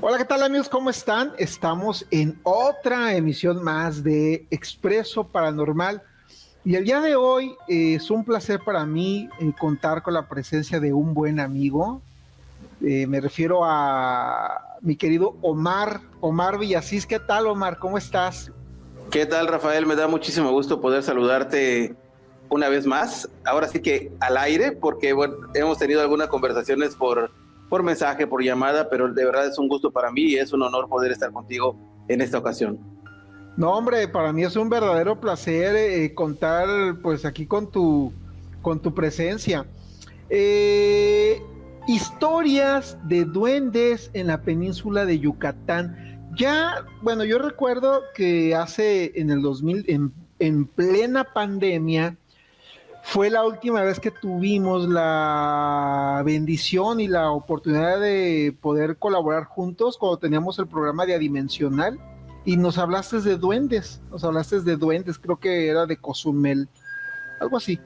Hola, ¿qué tal amigos? ¿Cómo están? Estamos en otra emisión más de Expreso Paranormal y el día de hoy es un placer para mí contar con la presencia de un buen amigo. Me refiero a mi querido Omar Villasís. ¿Qué tal, Omar? ¿Cómo estás? ¿Qué tal, Rafael? Me da muchísimo gusto poder saludarte una vez más. Ahora sí que al aire, porque bueno, hemos tenido algunas conversaciones por mensaje, por llamada, pero de verdad es un gusto para mí y es un honor poder estar contigo en esta ocasión. No, hombre, para mí es un verdadero placer contar pues aquí con tu presencia. Eh, Historias de duendes en la península de Yucatán. Ya, bueno, yo recuerdo que hace en el 2000, en plena pandemia, fue la última vez que tuvimos la bendición y la oportunidad de poder colaborar juntos cuando teníamos el programa de Adimensional y nos hablaste de duendes, creo que era de Cozumel, algo así.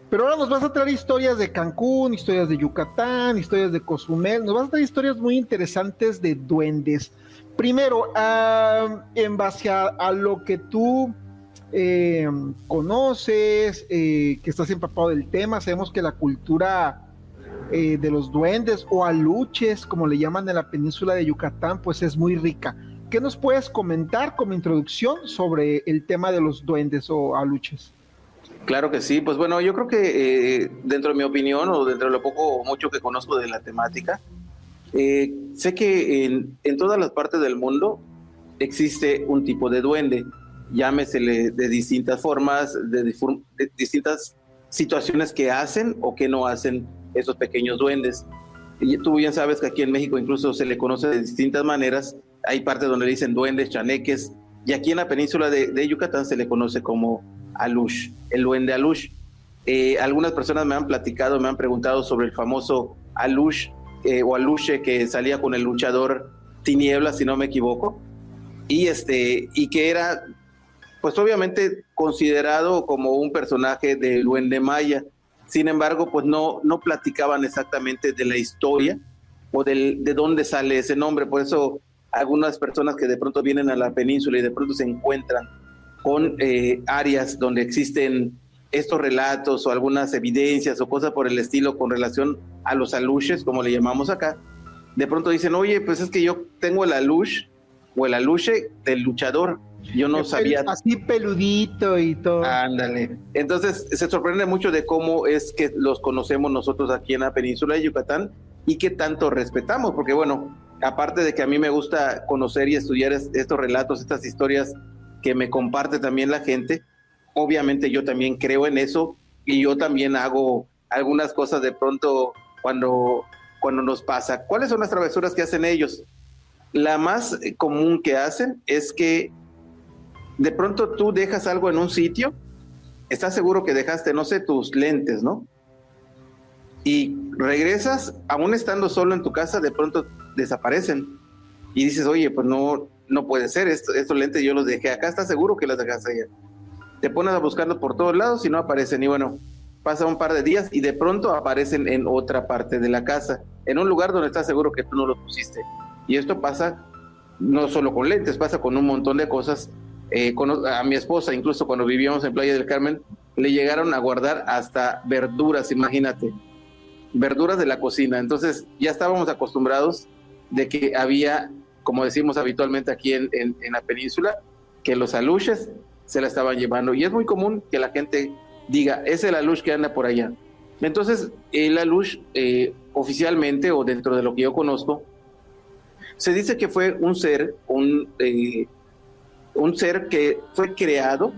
Pero ahora nos vas a traer historias de Cancún, historias de Yucatán, historias de Cozumel, nos vas a traer historias muy interesantes de duendes. Primero, en base a lo que tú eh, conoces, que estás empapado del tema, sabemos que la cultura de los duendes o aluches, como le llaman en la península de Yucatán, pues es muy rica. ¿Qué nos puedes comentar como introducción sobre el tema de los duendes o aluches? Claro que sí, pues bueno, yo creo que dentro de mi opinión o dentro de lo poco o mucho que conozco de la temática, sé que en todas las partes del mundo existe un tipo de duende, llámesele de distintas formas, de distintas situaciones que hacen o que no hacen esos pequeños duendes. Y tú bien sabes que aquí en México incluso se le conoce de distintas maneras, hay partes donde le dicen duendes, chaneques, y aquí en la península de Yucatán se le conoce como alush, el duende alush. Algunas personas me han platicado, me han preguntado sobre el famoso alush o aluche que salía con el luchador Tinieblas, si no me equivoco, y que era, pues obviamente considerado como un personaje del duende maya. Sin embargo, pues no platicaban exactamente de la historia o de dónde sale ese nombre. Por eso algunas personas que de pronto vienen a la península y de pronto se encuentran con áreas donde existen estos relatos o algunas evidencias o cosas por el estilo con relación a los aluches, como le llamamos acá, de pronto dicen, oye, pues es que yo tengo el alush o el aluche del luchador, yo no sabía. Así peludito y todo. Ándale. Entonces se sorprende mucho de cómo es que los conocemos nosotros aquí en la península de Yucatán y qué tanto respetamos, porque bueno, aparte de que a mí me gusta conocer y estudiar estos relatos, estas historias que me comparte también la gente, obviamente yo también creo en eso y yo también hago algunas cosas de pronto cuando nos pasa. ¿Cuáles son las travesuras que hacen ellos? La más común que hacen es que de pronto tú dejas algo en un sitio, estás seguro que dejaste, no sé, tus lentes, ¿no? Y regresas, aún estando solo en tu casa, de pronto desaparecen. Y dices, oye, pues no puede ser, estos lentes yo los dejé acá, ¿estás seguro que los dejaste allá? Te pones a buscarlos por todos lados y no aparecen. Y bueno, pasa un par de días y de pronto aparecen en otra parte de la casa, en un lugar donde estás seguro que tú no los pusiste. Y esto pasa no solo con lentes, pasa con un montón de cosas. A mi esposa, incluso cuando vivíamos en Playa del Carmen, le llegaron a guardar hasta verduras, imagínate, verduras de la cocina. Entonces ya estábamos acostumbrados de que había, como decimos habitualmente aquí en la península, que los aluches se la estaban llevando. Y es muy común que la gente diga, es el aluche que anda por allá. Entonces, el aluche, oficialmente, o dentro de lo que yo conozco, se dice que fue un ser que fue creado,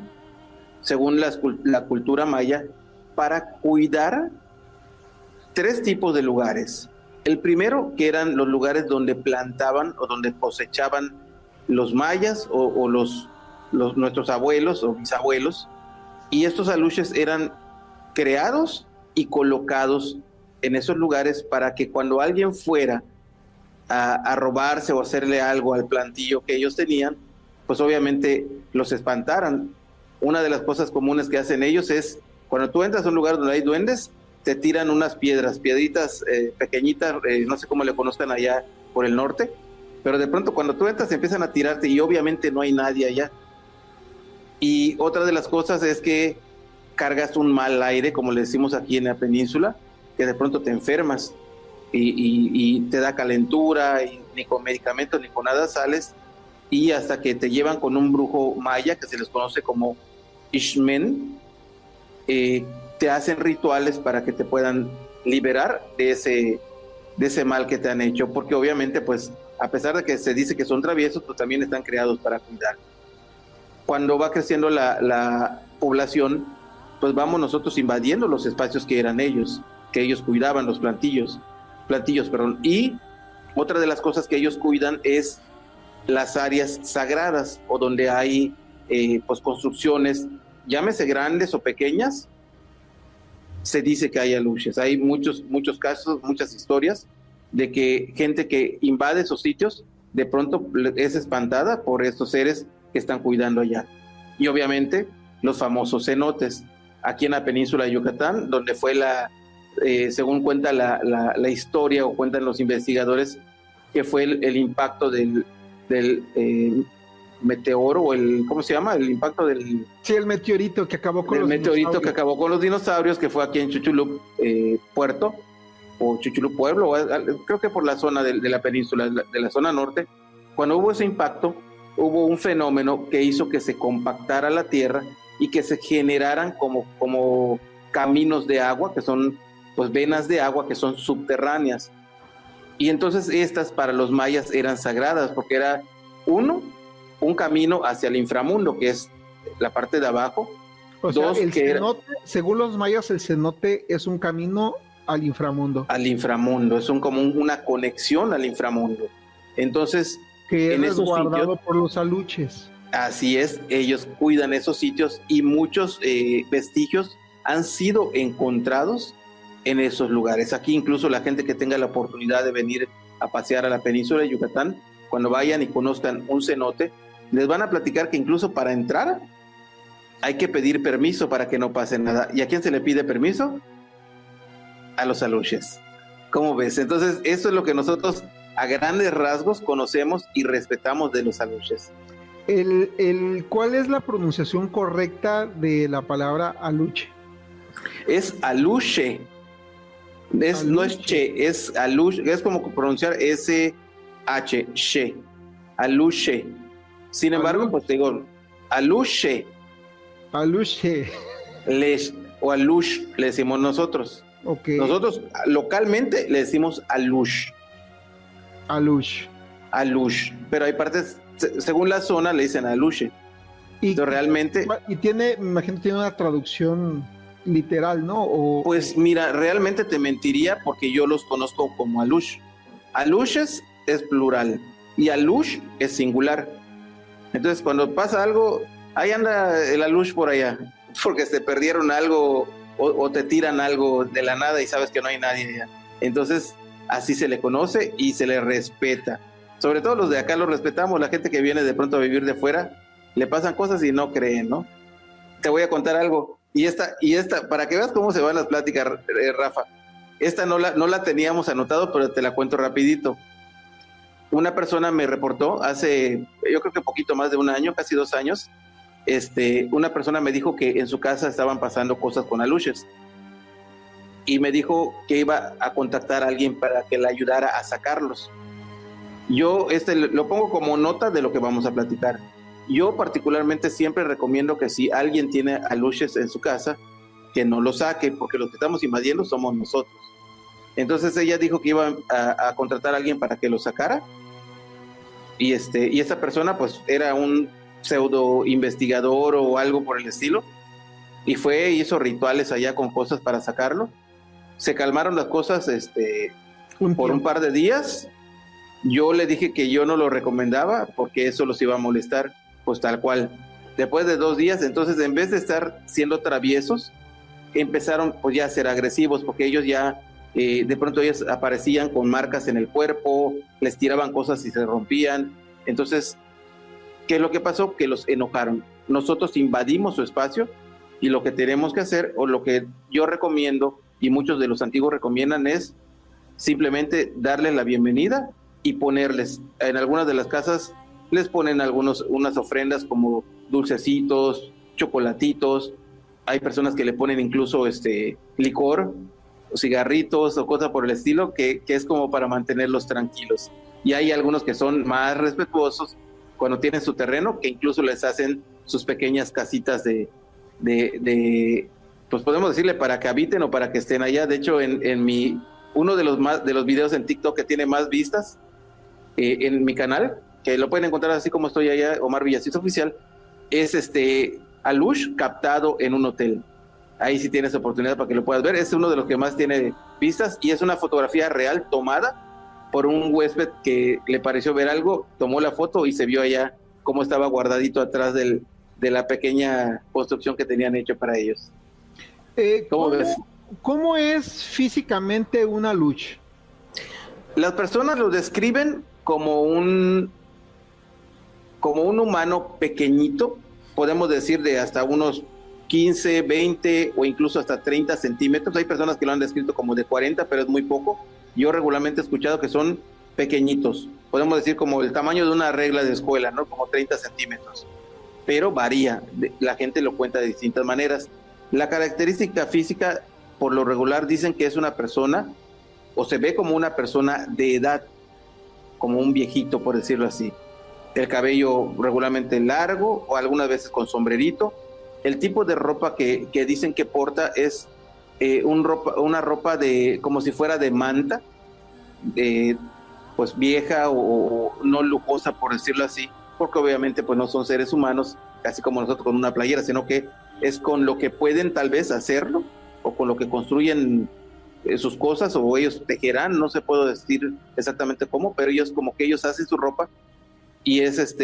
según la cultura maya, para cuidar tres tipos de lugares. El primero, que eran los lugares donde plantaban o donde cosechaban los mayas o nuestros abuelos o bisabuelos, y estos aluches eran creados y colocados en esos lugares para que cuando alguien fuera a robarse o hacerle algo al plantillo que ellos tenían, pues obviamente los espantaran. Una de las cosas comunes que hacen ellos es, cuando tú entras a un lugar donde hay duendes, te tiran unas piedritas pequeñitas, no sé cómo le conozcan allá por el norte, pero de pronto cuando tú entras empiezan a tirarte y obviamente no hay nadie allá. Y otra de las cosas es que cargas un mal aire, como le decimos aquí en la península, que de pronto te enfermas y te da calentura, y ni con medicamentos ni con nada sales, y hasta que te llevan con un brujo maya, que se les conoce como Ishmen, te hacen rituales para que te puedan liberar de ese mal que te han hecho, porque obviamente pues a pesar de que se dice que son traviesos, pues también están creados para cuidar. Cuando va creciendo la población, pues vamos nosotros invadiendo los espacios que eran ellos, que ellos cuidaban, los plantillos, y otra de las cosas que ellos cuidan es las áreas sagradas, o donde hay pues construcciones, llámese grandes o pequeñas, se dice que hay aluches. Hay muchos casos, muchas historias de que gente que invade esos sitios de pronto es espantada por estos seres que están cuidando allá. Y obviamente los famosos cenotes, aquí en la península de Yucatán, donde fue según cuenta la historia, o cuentan los investigadores, que fue el impacto del meteoro, o ¿cómo se llama? El impacto del... Sí, el meteorito que acabó con los dinosaurios, que fue aquí en Chuchulup, Puerto, o Chuchulup Pueblo, creo que por la zona de la península, de la zona norte. Cuando hubo ese impacto, hubo un fenómeno que hizo que se compactara la tierra y que se generaran como caminos de agua, que son pues venas de agua que son subterráneas. Y entonces estas para los mayas eran sagradas, porque era un camino hacia el inframundo, que es la parte de abajo. O sea, el cenote, según los mayas, el cenote es un camino al inframundo. Al inframundo, es como una conexión al inframundo. Entonces, que es resguardado por los aluches. Así es, ellos cuidan esos sitios, y muchos vestigios han sido encontrados en esos lugares. Aquí incluso la gente que tenga la oportunidad de venir a pasear a la península de Yucatán, cuando vayan y conozcan un cenote, les van a platicar que incluso para entrar hay que pedir permiso para que no pase nada. ¿Y a quién se le pide permiso? A los aluches. ¿Cómo ves? Entonces, eso es lo que nosotros a grandes rasgos conocemos y respetamos de los aluches. ¿Cuál es la pronunciación correcta de la palabra aluche? Es aluche. No es che, es aluche, es como pronunciar S-H, she, aluche. Sin embargo, pues te digo, aluche. Aluche. O alush le decimos nosotros. Okay. Nosotros localmente le decimos alush. Alush. Alush. Pero hay partes, según la zona, le dicen aluche. Entonces, realmente... Y tiene, me imagino, tiene una traducción literal, ¿no? Pues mira, realmente te mentiría, porque yo los conozco como alush. Alushes es plural y alush es singular. Entonces, cuando pasa algo, ahí anda el alush por allá, porque se perdieron algo o te tiran algo de la nada y sabes que no hay nadie allá. Entonces, así se le conoce y se le respeta. Sobre todo los de acá los respetamos. La gente que viene de pronto a vivir de fuera, le pasan cosas y no creen, ¿no? Te voy a contar algo. Y esta, para que veas cómo se van las pláticas, Rafa. Esta no la teníamos anotado, pero te la cuento rapidito. Una persona me reportó hace, yo creo que poquito más de un año, casi 2 años. Una persona me dijo que en su casa estaban pasando cosas con aluches. Y me dijo que iba a contactar a alguien para que le ayudara a sacarlos. Yo lo pongo como nota de lo que vamos a platicar. Yo particularmente siempre recomiendo que si alguien tiene aluches en su casa, que no lo saque, porque los que estamos invadiendo somos nosotros. Entonces ella dijo que iba a contratar a alguien para que lo sacara, y esta persona pues era un pseudo investigador o algo por el estilo, y hizo rituales allá con cosas para sacarlo. Se calmaron las cosas por un par de días. Yo le dije que yo no lo recomendaba porque eso los iba a molestar. Pues tal cual. Después de 2 días, entonces en vez de estar siendo traviesos, empezaron pues ya a ser agresivos, porque ellos ya, de pronto ellos aparecían con marcas en el cuerpo, les tiraban cosas y se rompían. Entonces, ¿qué es lo que pasó? Que los enojaron. Nosotros invadimos su espacio, y lo que tenemos que hacer, o lo que yo recomiendo, y muchos de los antiguos recomiendan, es simplemente darle la bienvenida y ponerles. En algunas de las casas les ponen unas ofrendas como dulcecitos, chocolatitos. Hay personas que le ponen incluso licor, o cigarritos o cosas por el estilo, que es como para mantenerlos tranquilos. Y hay algunos que son más respetuosos cuando tienen su terreno, que incluso les hacen sus pequeñas casitas de pues podemos decirle para que habiten o para que estén allá. De hecho, uno de los videos en TikTok que tiene más vistas en mi canal, que lo pueden encontrar así como estoy allá, Omar Villasís Oficial, es Alush captado en un hotel. Ahí sí tienes oportunidad para que lo puedas ver. Es uno de los que más tiene vistas y es una fotografía real tomada por un huésped que le pareció ver algo, tomó la foto y se vio allá cómo estaba guardadito atrás de la pequeña construcción que tenían hecho para ellos. ¿Cómo ves? ¿Cómo es físicamente un alush? Las personas lo describen como un humano pequeñito, podemos decir de hasta unos 15, 20 o incluso hasta 30 centímetros. Hay personas que lo han descrito como de 40, pero es muy poco. Yo regularmente he escuchado que son pequeñitos, podemos decir como el tamaño de una regla de escuela, ¿no? Como 30 centímetros, pero varía, la gente lo cuenta de distintas maneras. La característica física, por lo regular, dicen que es una persona, o se ve como una persona de edad, como un viejito, por decirlo así. El cabello regularmente largo, o algunas veces con sombrerito. El tipo de ropa que dicen que porta es una ropa como si fuera de manta, pues vieja o no lujosa, por decirlo así, porque obviamente pues no son seres humanos, así como nosotros con una playera, sino que es con lo que pueden tal vez hacerlo, o con lo que construyen sus cosas, o ellos tejerán, no se puedo decir exactamente cómo, pero ellos como que ellos hacen su ropa, y es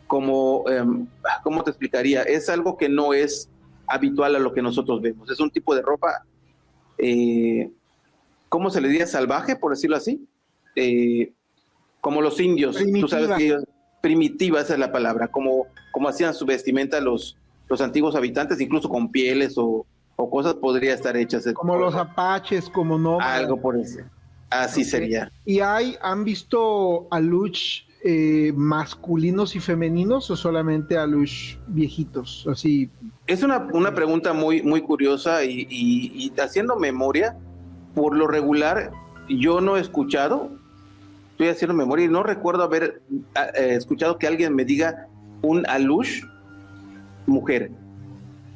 como, ¿cómo te explicaría? Es algo que no es habitual a lo que nosotros vemos, es un tipo de ropa, ¿cómo se le diría? Salvaje, por decirlo así, como los indios, Primitiva. tú sabes que ellos, primitiva, esa es la palabra, como hacían su vestimenta los antiguos habitantes, incluso con pieles o cosas podría estar hechas. Como los apaches, como no. Algo por eso. Así sería. ¿Y han visto alush masculinos y femeninos o solamente alush viejitos? Así. Es una pregunta muy, muy curiosa y haciendo memoria, por lo regular, yo no he escuchado, estoy haciendo memoria y no recuerdo haber escuchado que alguien me diga un alush mujer.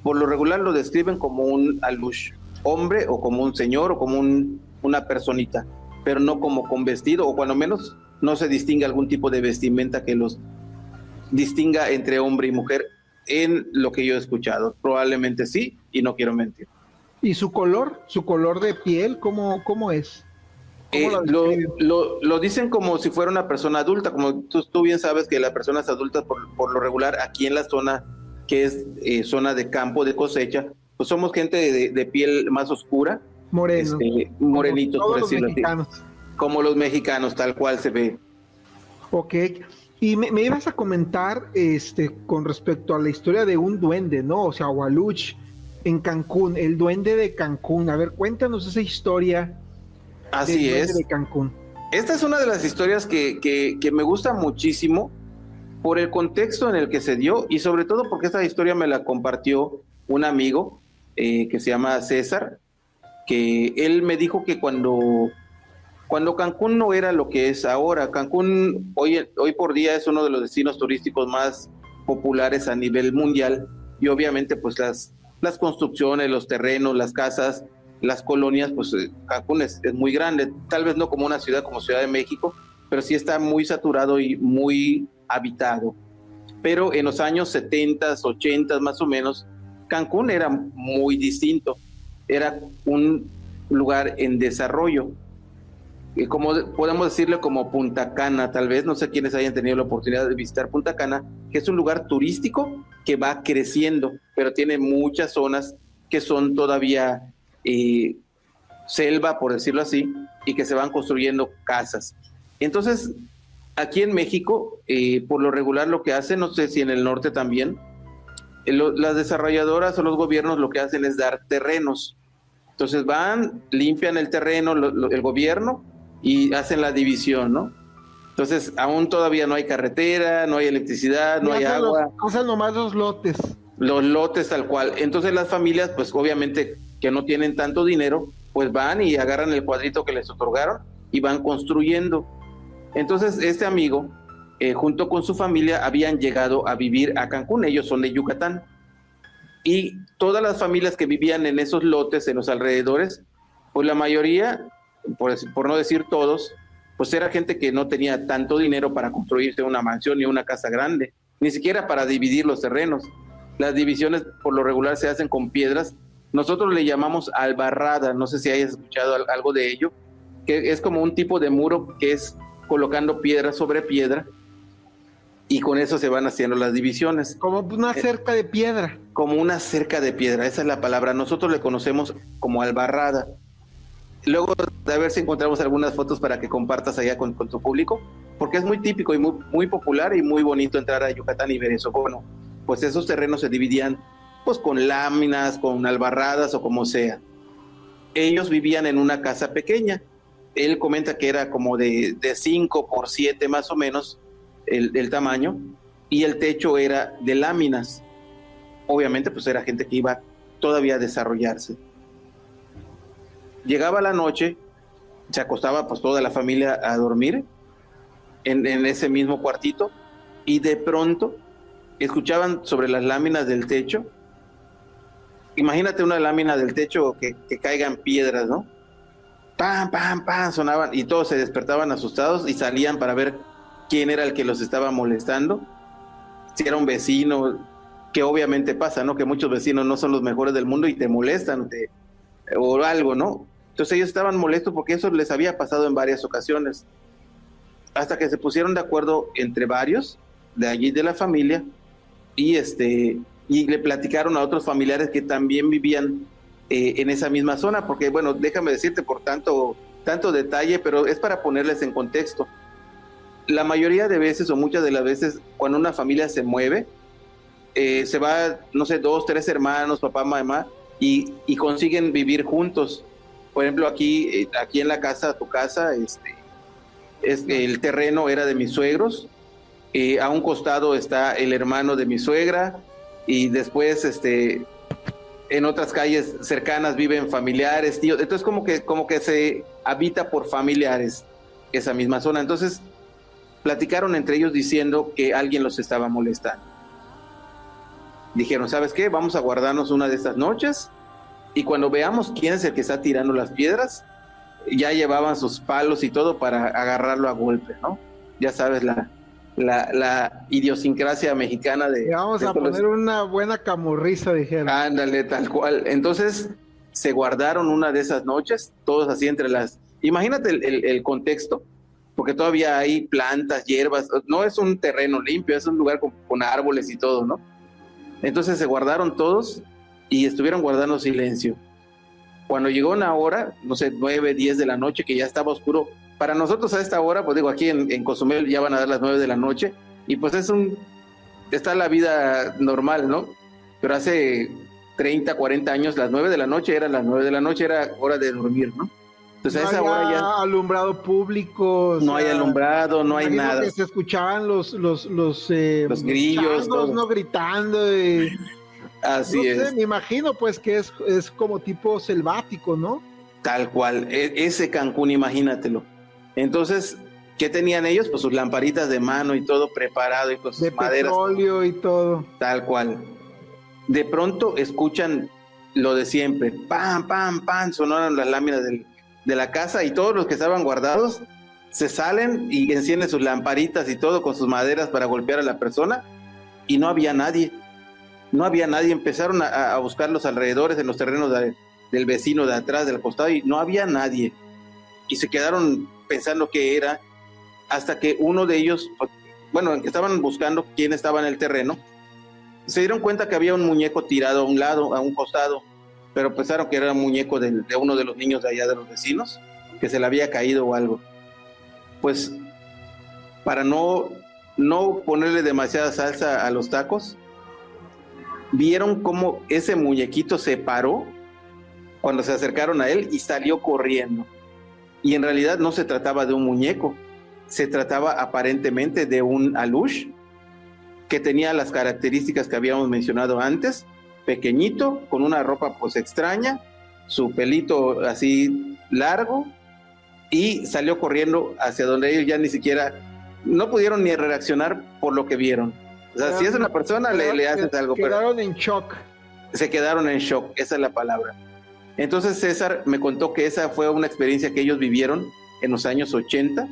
Por lo regular lo describen como un alush hombre, o como un señor, o como una personita, pero no como con vestido, o cuando menos no se distingue algún tipo de vestimenta que los distinga entre hombre y mujer, en lo que yo he escuchado. Probablemente sí, y no quiero mentir. ¿Y su color de piel, cómo es? Lo dicen como si fuera una persona adulta, como tú bien sabes que las personas adultas por lo regular aquí en la zona que es zona de campo, de cosecha, pues somos gente de piel más oscura, morenitos, por decirlo así, como los mexicanos, tal cual se ve. Ok, y me ibas a comentar con respecto a la historia de un duende, ¿no? O sea, Alush en Cancún, el duende de Cancún. A ver, cuéntanos esa historia. Así del es. duende de Cancún. Esta es una de las historias que me gusta muchísimo por el contexto en el que se dio, y sobre todo porque esta historia me la compartió un amigo que se llama César, que él me dijo que cuando Cancún no era lo que es ahora, Cancún hoy por día es uno de los destinos turísticos más populares a nivel mundial, y obviamente pues las construcciones, los terrenos, las casas, las colonias, pues Cancún es muy grande, tal vez no como una ciudad como Ciudad de México, pero sí está muy saturado y muy habitado. Pero en los años 70, 80 más o menos, Cancún era muy distinto, era un lugar en desarrollo, como podemos decirle como Punta Cana, tal vez, no sé quiénes hayan tenido la oportunidad de visitar Punta Cana, que es un lugar turístico que va creciendo, pero tiene muchas zonas que son todavía selva, por decirlo así, y que se van construyendo casas. Entonces, aquí en México, por lo regular lo que hacen, no sé si en el norte también, las desarrolladoras o los gobiernos lo que hacen es dar terrenos. Entonces van, limpian el terreno, el gobierno, y hacen la división, ¿no? Entonces, aún todavía no hay carretera, no hay electricidad, no hay agua. Hacen nomás los lotes. Los lotes tal cual. Entonces las familias, pues obviamente que no tienen tanto dinero, pues van y agarran el cuadrito que les otorgaron y van construyendo. Entonces este amigo, junto con su familia, habían llegado a vivir a Cancún. Ellos son de Yucatán. Y todas las familias que vivían en esos lotes, en los alrededores, pues la mayoría, por no decir todos, pues era gente que no tenía tanto dinero para construirse una mansión ni una casa grande, ni siquiera para dividir los terrenos. Las divisiones por lo regular se hacen con piedras. Nosotros le llamamos albarrada, no sé si hayas escuchado algo de ello, que es como un tipo de muro que es colocando piedra sobre piedra y con eso se van haciendo las divisiones. Como una cerca de piedra. Como una cerca de piedra, esa es la palabra. Nosotros le conocemos como albarrada. Luego, a ver si encontramos algunas fotos para que compartas allá con tu público, porque es muy típico y muy popular y muy bonito entrar a Yucatán y ver eso. Bueno, pues esos terrenos se dividían pues con láminas, con albarradas o como sea. Ellos vivían en una casa pequeña. Él comenta que era como de 5 por 7 más o menos el tamaño, y el techo era de láminas. Obviamente pues era gente que iba todavía a desarrollarse. Llegaba la noche, se acostaba pues toda la familia a dormir en ese mismo cuartito, y de pronto escuchaban sobre las láminas del techo. Imagínate una lámina del techo que caigan piedras, ¿no? ¡Pam, pam, pam! Sonaban y todos se despertaban asustados y salían para ver quién era el que los estaba molestando. Si era un vecino, que obviamente pasa, ¿no? Que muchos vecinos no son los mejores del mundo y te molestan o algo, ¿no? Entonces ellos estaban molestos porque eso les había pasado en varias ocasiones. Hasta que se pusieron de acuerdo entre varios de allí de la familia y le platicaron a otros familiares que también vivían en esa misma zona, porque bueno, déjame decirte por tanto detalle, pero es para ponerles en contexto. La mayoría de veces o muchas de las veces cuando una familia se mueve, se va, no sé, 2, 3 hermanos, papá, mamá, y consiguen vivir juntos. Por ejemplo, aquí en la casa, tu casa, el terreno era de mis suegros, a un costado está el hermano de mi suegra, y después en otras calles cercanas viven familiares, tíos. Entonces como que se habita por familiares esa misma zona. Entonces platicaron entre ellos diciendo que alguien los estaba molestando. Dijeron, ¿sabes qué? Vamos a guardarnos una de estas noches y cuando veamos quién es el que está tirando las piedras, ya llevaban sus palos y todo para agarrarlo a golpe, ¿no? Ya sabes, la idiosincrasia mexicana de... Vamos a poner una buena camurriza, dijeron. Ándale, tal cual. Entonces se guardaron una de esas noches, todos así entre las... Imagínate el contexto, porque todavía hay plantas, hierbas, no es un terreno limpio, es un lugar con árboles y todo, ¿no? Entonces se guardaron todos y estuvieron guardando silencio. Cuando llegó una hora, no sé, 9, 10 de la noche, que ya estaba oscuro, para nosotros a esta hora, pues digo, aquí en Cozumel ya van a dar las 9 de la noche, y pues está la vida normal, ¿no? Pero hace 30, 40 años, las 9 de la noche eran las 9 de la noche, era hora de dormir, ¿no? Entonces a esa hora ya... alumbrado público. No hay alumbrado, no hay nada. Que se escuchaban los grillos, changos, ¿no? Gritando. Así no es. Sé, me imagino pues que es como tipo selvático, ¿no? Tal cual, ese Cancún, imagínatelo. Entonces, ¿qué tenían ellos? Pues sus lamparitas de mano y todo preparado y con sus maderas. De petróleo y todo. Tal cual. De pronto escuchan lo de siempre. ¡Pam, pam, pam! Sonaron las láminas de la casa y todos los que estaban guardados se salen y encienden sus lamparitas y todo con sus maderas para golpear a la persona, y no había nadie. No había nadie. Empezaron a buscar los alrededores en los terrenos del vecino de atrás, del costado, y no había nadie. Y se quedaron pensando qué era, hasta que uno de ellos, bueno, en que estaban buscando quién estaba en el terreno, se dieron cuenta que había un muñeco tirado a un lado, a un costado, pero pensaron que era un muñeco de uno de los niños de allá de los vecinos, que se le había caído o algo. Pues, para no ponerle demasiada salsa a los tacos, vieron cómo ese muñequito se paró cuando se acercaron a él y salió corriendo. y en realidad no se trataba de un muñeco, se trataba aparentemente de un alush que tenía las características que habíamos mencionado antes, pequeñito, con una ropa pues extraña, su pelito así largo, y salió corriendo hacia donde ellos ya ni siquiera, no pudieron ni reaccionar por lo que vieron. O sea, si es una persona, le haces algo. Quedaron en shock. Se quedaron en shock, esa es la palabra. Entonces César me contó que esa fue una experiencia que ellos vivieron en los años 80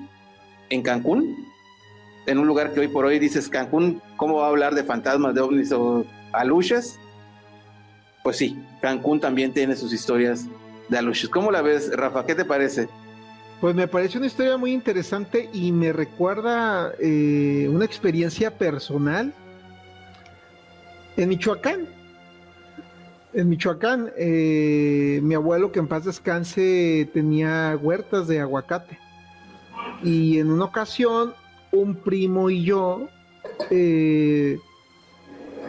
en Cancún, en un lugar que hoy por hoy dices, Cancún, ¿cómo va a hablar de fantasmas, de ovnis o aluches? Pues sí, Cancún también tiene sus historias de aluches. ¿Cómo la ves, Rafa? ¿Qué te parece? Pues me parece una historia muy interesante y me recuerda una experiencia personal en Michoacán. En Michoacán, mi abuelo, que en paz descanse, tenía huertas de aguacate. Y en una ocasión, un primo y yo,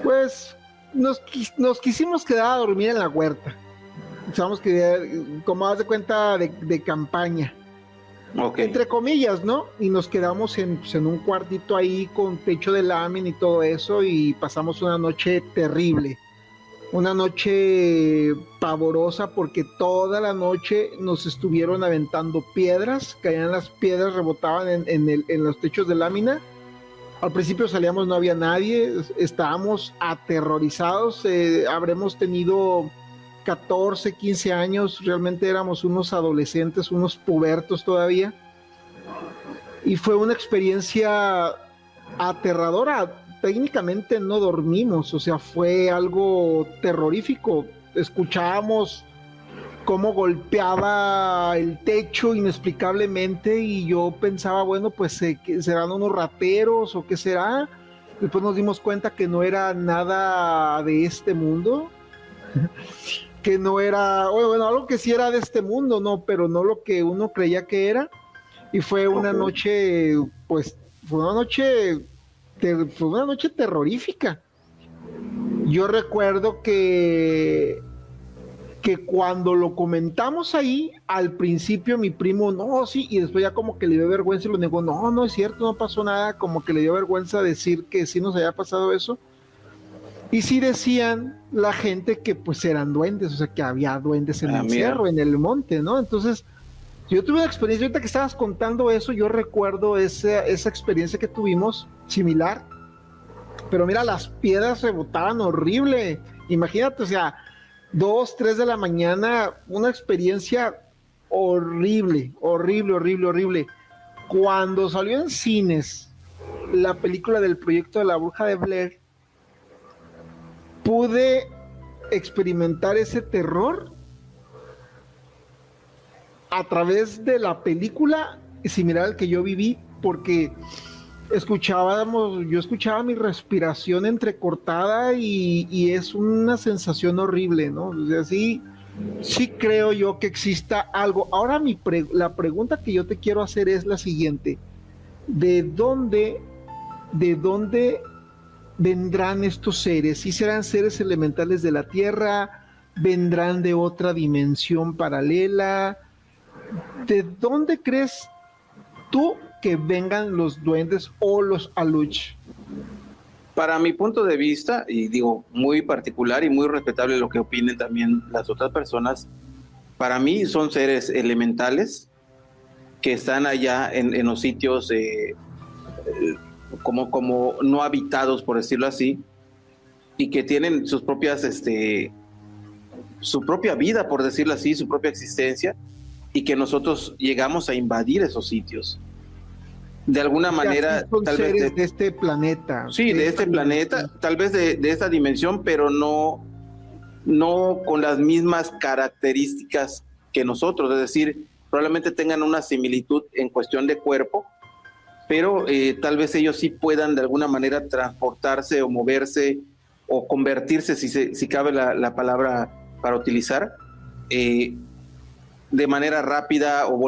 pues nos quisimos quedar a dormir en la huerta. Pensamos que, como haz de cuenta, de campaña. Okay. Entre comillas, ¿no? Y nos quedamos en un cuartito ahí con techo de lámina y todo eso, y pasamos una noche terrible. Una noche pavorosa porque toda la noche nos estuvieron aventando piedras, caían las piedras, rebotaban en los techos de lámina. Al principio salíamos, no había nadie, estábamos aterrorizados, habremos tenido 14, 15 años, realmente éramos unos adolescentes, unos pubertos todavía. Y fue una experiencia aterradora. Técnicamente no dormimos, o sea, fue algo terrorífico. Escuchábamos cómo golpeaba el techo inexplicablemente y yo pensaba, bueno, pues serán unos rateros o qué será. Después nos dimos cuenta que no era nada de este mundo, que no era, bueno, algo que sí era de este mundo, no, pero no lo que uno creía que era. Y fue una noche, pues, fue una noche terrorífica. Yo recuerdo que cuando lo comentamos ahí, al principio mi primo, no, sí, y después ya como que le dio vergüenza y lo negó, no, no es cierto, no pasó nada, como que le dio vergüenza decir que sí nos había pasado eso. Y sí decían la gente que pues eran duendes, o sea, que había duendes en el cerro, en el monte, ¿no? Entonces, yo tuve una experiencia, ahorita que estabas contando eso, yo recuerdo esa experiencia que tuvimos, similar, pero mira, las piedras rebotaban horrible, imagínate, o sea, 2, 3 de la mañana, una experiencia horrible, horrible, horrible, horrible. Cuando salió en cines la película del proyecto de la Bruja de Blair, pude experimentar ese terror a través de la película similar al que yo viví, porque yo escuchaba mi respiración entrecortada y es una sensación horrible, ¿no? O sea, sí creo yo que exista algo. Ahora la pregunta que yo te quiero hacer es la siguiente: ¿de dónde vendrán estos seres? ¿Sí serán seres elementales de la Tierra? ¿Vendrán de otra dimensión paralela? ¿De dónde crees tú que vengan los duendes o los aluch? Para mi punto de vista, y digo muy particular y muy respetable lo que opinen también las otras personas, para mí son seres elementales que están allá en los sitios como no habitados, por decirlo así, y que tienen sus propias, su propia vida, por decirlo así, su propia existencia, y que nosotros llegamos a invadir esos sitios. De alguna manera, son tal seres vez de este planeta. Sí, de este planeta, tal vez de esta dimensión, pero no con las mismas características que nosotros, es decir, probablemente tengan una similitud en cuestión de cuerpo, pero tal vez ellos sí puedan de alguna manera transportarse o moverse o convertirse, si cabe la palabra para utilizar, de manera rápida o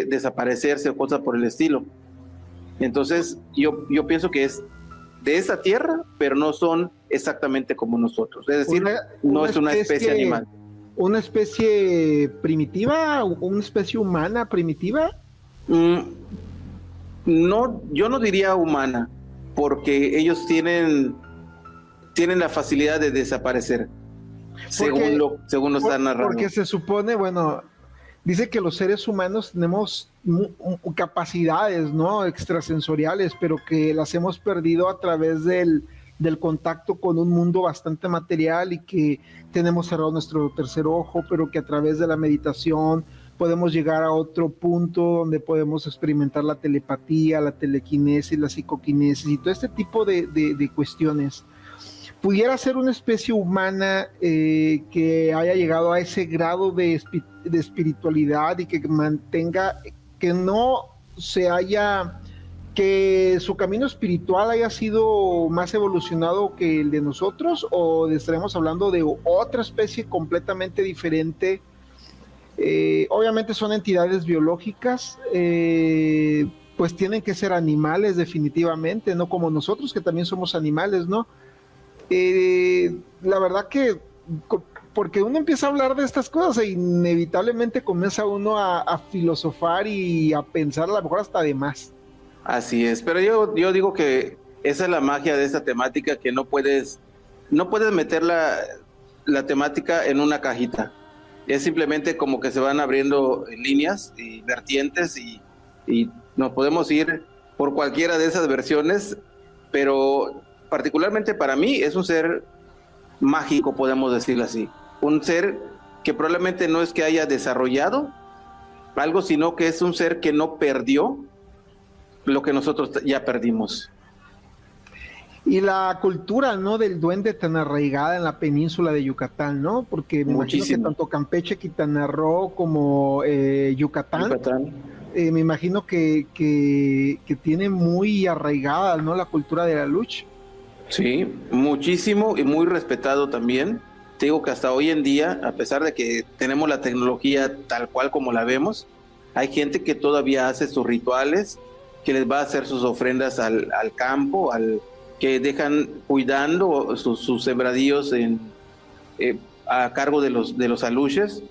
desaparecerse o cosas por el estilo. Entonces yo pienso que es de esa tierra, pero no son exactamente como nosotros, es decir, no es una especie animal. ¿Una especie primitiva? ¿Una especie humana primitiva? No, yo no diría humana, porque ellos tienen la facilidad de desaparecer, según lo están narrando. Porque se supone, bueno, dice que los seres humanos tenemos capacidades, ¿no? Extrasensoriales, pero que las hemos perdido a través del contacto con un mundo bastante material y que tenemos cerrado nuestro tercer ojo, pero que a través de la meditación podemos llegar a otro punto donde podemos experimentar la telepatía, la telequinesis, la psicoquinesis y todo este tipo de cuestiones. Pudiera ser una especie humana que haya llegado a ese grado de espiritualidad y que mantenga, que no se haya, que su camino espiritual haya sido más evolucionado que el de nosotros, o estaremos hablando de otra especie completamente diferente. Obviamente son entidades biológicas, pues tienen que ser animales definitivamente, no como nosotros que también somos animales, ¿no? La verdad que porque uno empieza a hablar de estas cosas e inevitablemente comienza uno a filosofar y a pensar a lo mejor hasta de más. Así es, pero yo digo que esa es la magia de esta temática, que no puedes meter la temática en una cajita. Es simplemente como que se van abriendo líneas y vertientes y nos podemos ir por cualquiera de esas versiones, pero particularmente para mí es un ser mágico, podemos decirlo así. Un ser que probablemente no es que haya desarrollado algo, sino que es un ser que no perdió lo que nosotros ya perdimos. Y la cultura, ¿no?, del duende tan arraigada en la península de Yucatán, ¿no? Porque me imagino que tanto Campeche, Quintana Roo como Yucatán. Me imagino que tiene muy arraigada, ¿no?, la cultura de la lucha. Sí, muchísimo y muy respetado también. Te digo que hasta hoy en día, a pesar de que tenemos la tecnología tal cual como la vemos, hay gente que todavía hace sus rituales, que les va a hacer sus ofrendas al campo, que dejan cuidando sus sembradíos a cargo de los aluches.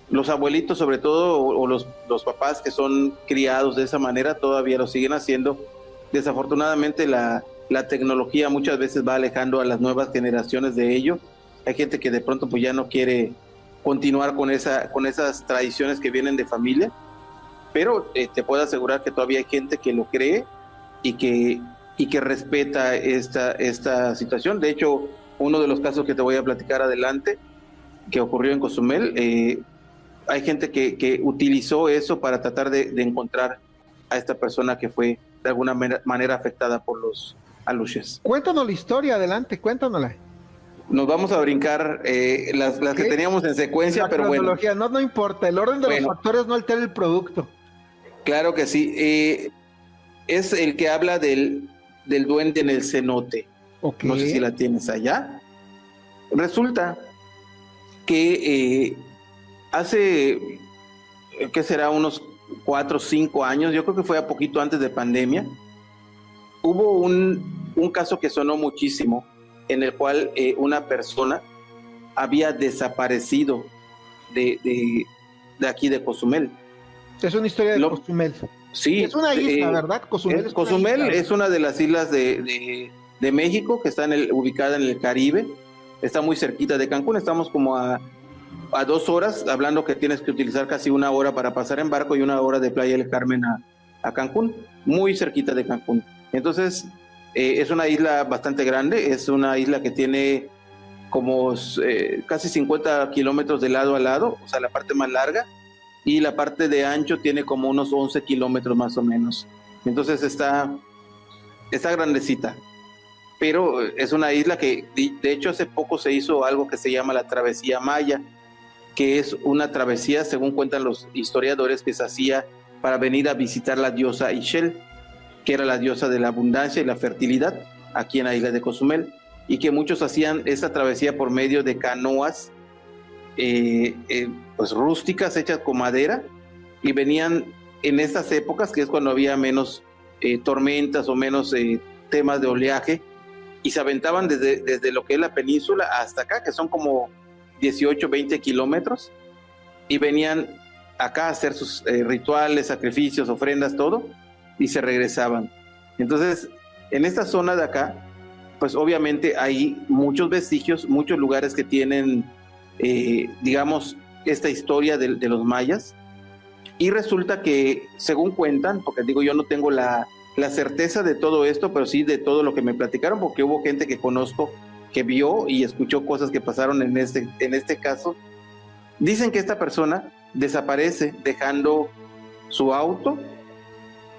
Los abuelitos, sobre todo, o los papás que son criados de esa manera, todavía lo siguen haciendo. Desafortunadamente la tecnología muchas veces va alejando a las nuevas generaciones de ello. Hay gente que de pronto pues ya no quiere continuar con esas tradiciones que vienen de familia, pero te puedo asegurar que todavía hay gente que lo cree y que respeta esta situación. De hecho, uno de los casos que te voy a platicar adelante, que ocurrió en Cozumel, hay gente que utilizó eso para tratar de encontrar a esta persona que fue de alguna manera afectada por los aluches. Cuéntanos la historia, adelante, cuéntanosla. Nos vamos a brincar las que teníamos en secuencia, pero bueno. No importa, el orden de los factores no altera el producto. Claro que sí. Es el que habla del duende en el cenote. Okay. No sé si la tienes allá. Resulta que hace, ¿qué será? Unos 4 o 5 años, yo creo que fue a poquito antes de pandemia, hubo un caso que sonó muchísimo, en el cual una persona había desaparecido de aquí de Cozumel. Es una historia de Cozumel. Sí. Es una isla, ¿verdad? Cozumel es una de las islas de México, que está ubicada en el Caribe. Está muy cerquita de Cancún. Estamos como a 2 horas, hablando que tienes que utilizar casi 1 hora para pasar en barco y 1 hora de Playa del Carmen a Cancún. Muy cerquita de Cancún. Entonces, es una isla bastante grande. Es una isla que tiene como casi 50 kilómetros de lado a lado, o sea, la parte más larga. Y la parte de ancho tiene como unos 11 kilómetros más o menos. Entonces está grandecita. Pero es una isla que, de hecho, hace poco se hizo algo que se llama la Travesía Maya, que es una travesía, según cuentan los historiadores, que se hacía para venir a visitar la diosa Ixchel, que era la diosa de la abundancia y la fertilidad, aquí en la isla de Cozumel, y que muchos hacían esa travesía por medio de canoas pues rústicas hechas con madera, y venían en estas épocas, que es cuando había menos tormentas o menos temas de oleaje, y se aventaban desde lo que es la península hasta acá, que son como 18, 20 kilómetros y venían acá a hacer sus rituales, sacrificios, ofrendas, todo, y se regresaban. Entonces, en esta zona de acá, pues obviamente hay muchos vestigios, muchos lugares que tienen, digamos, esta historia de los mayas, y resulta que, según cuentan, porque digo, yo no tengo la certeza de todo esto, pero sí de todo lo que me platicaron, porque hubo gente que conozco que vio y escuchó cosas que pasaron en este caso. Dicen que esta persona desaparece dejando su auto,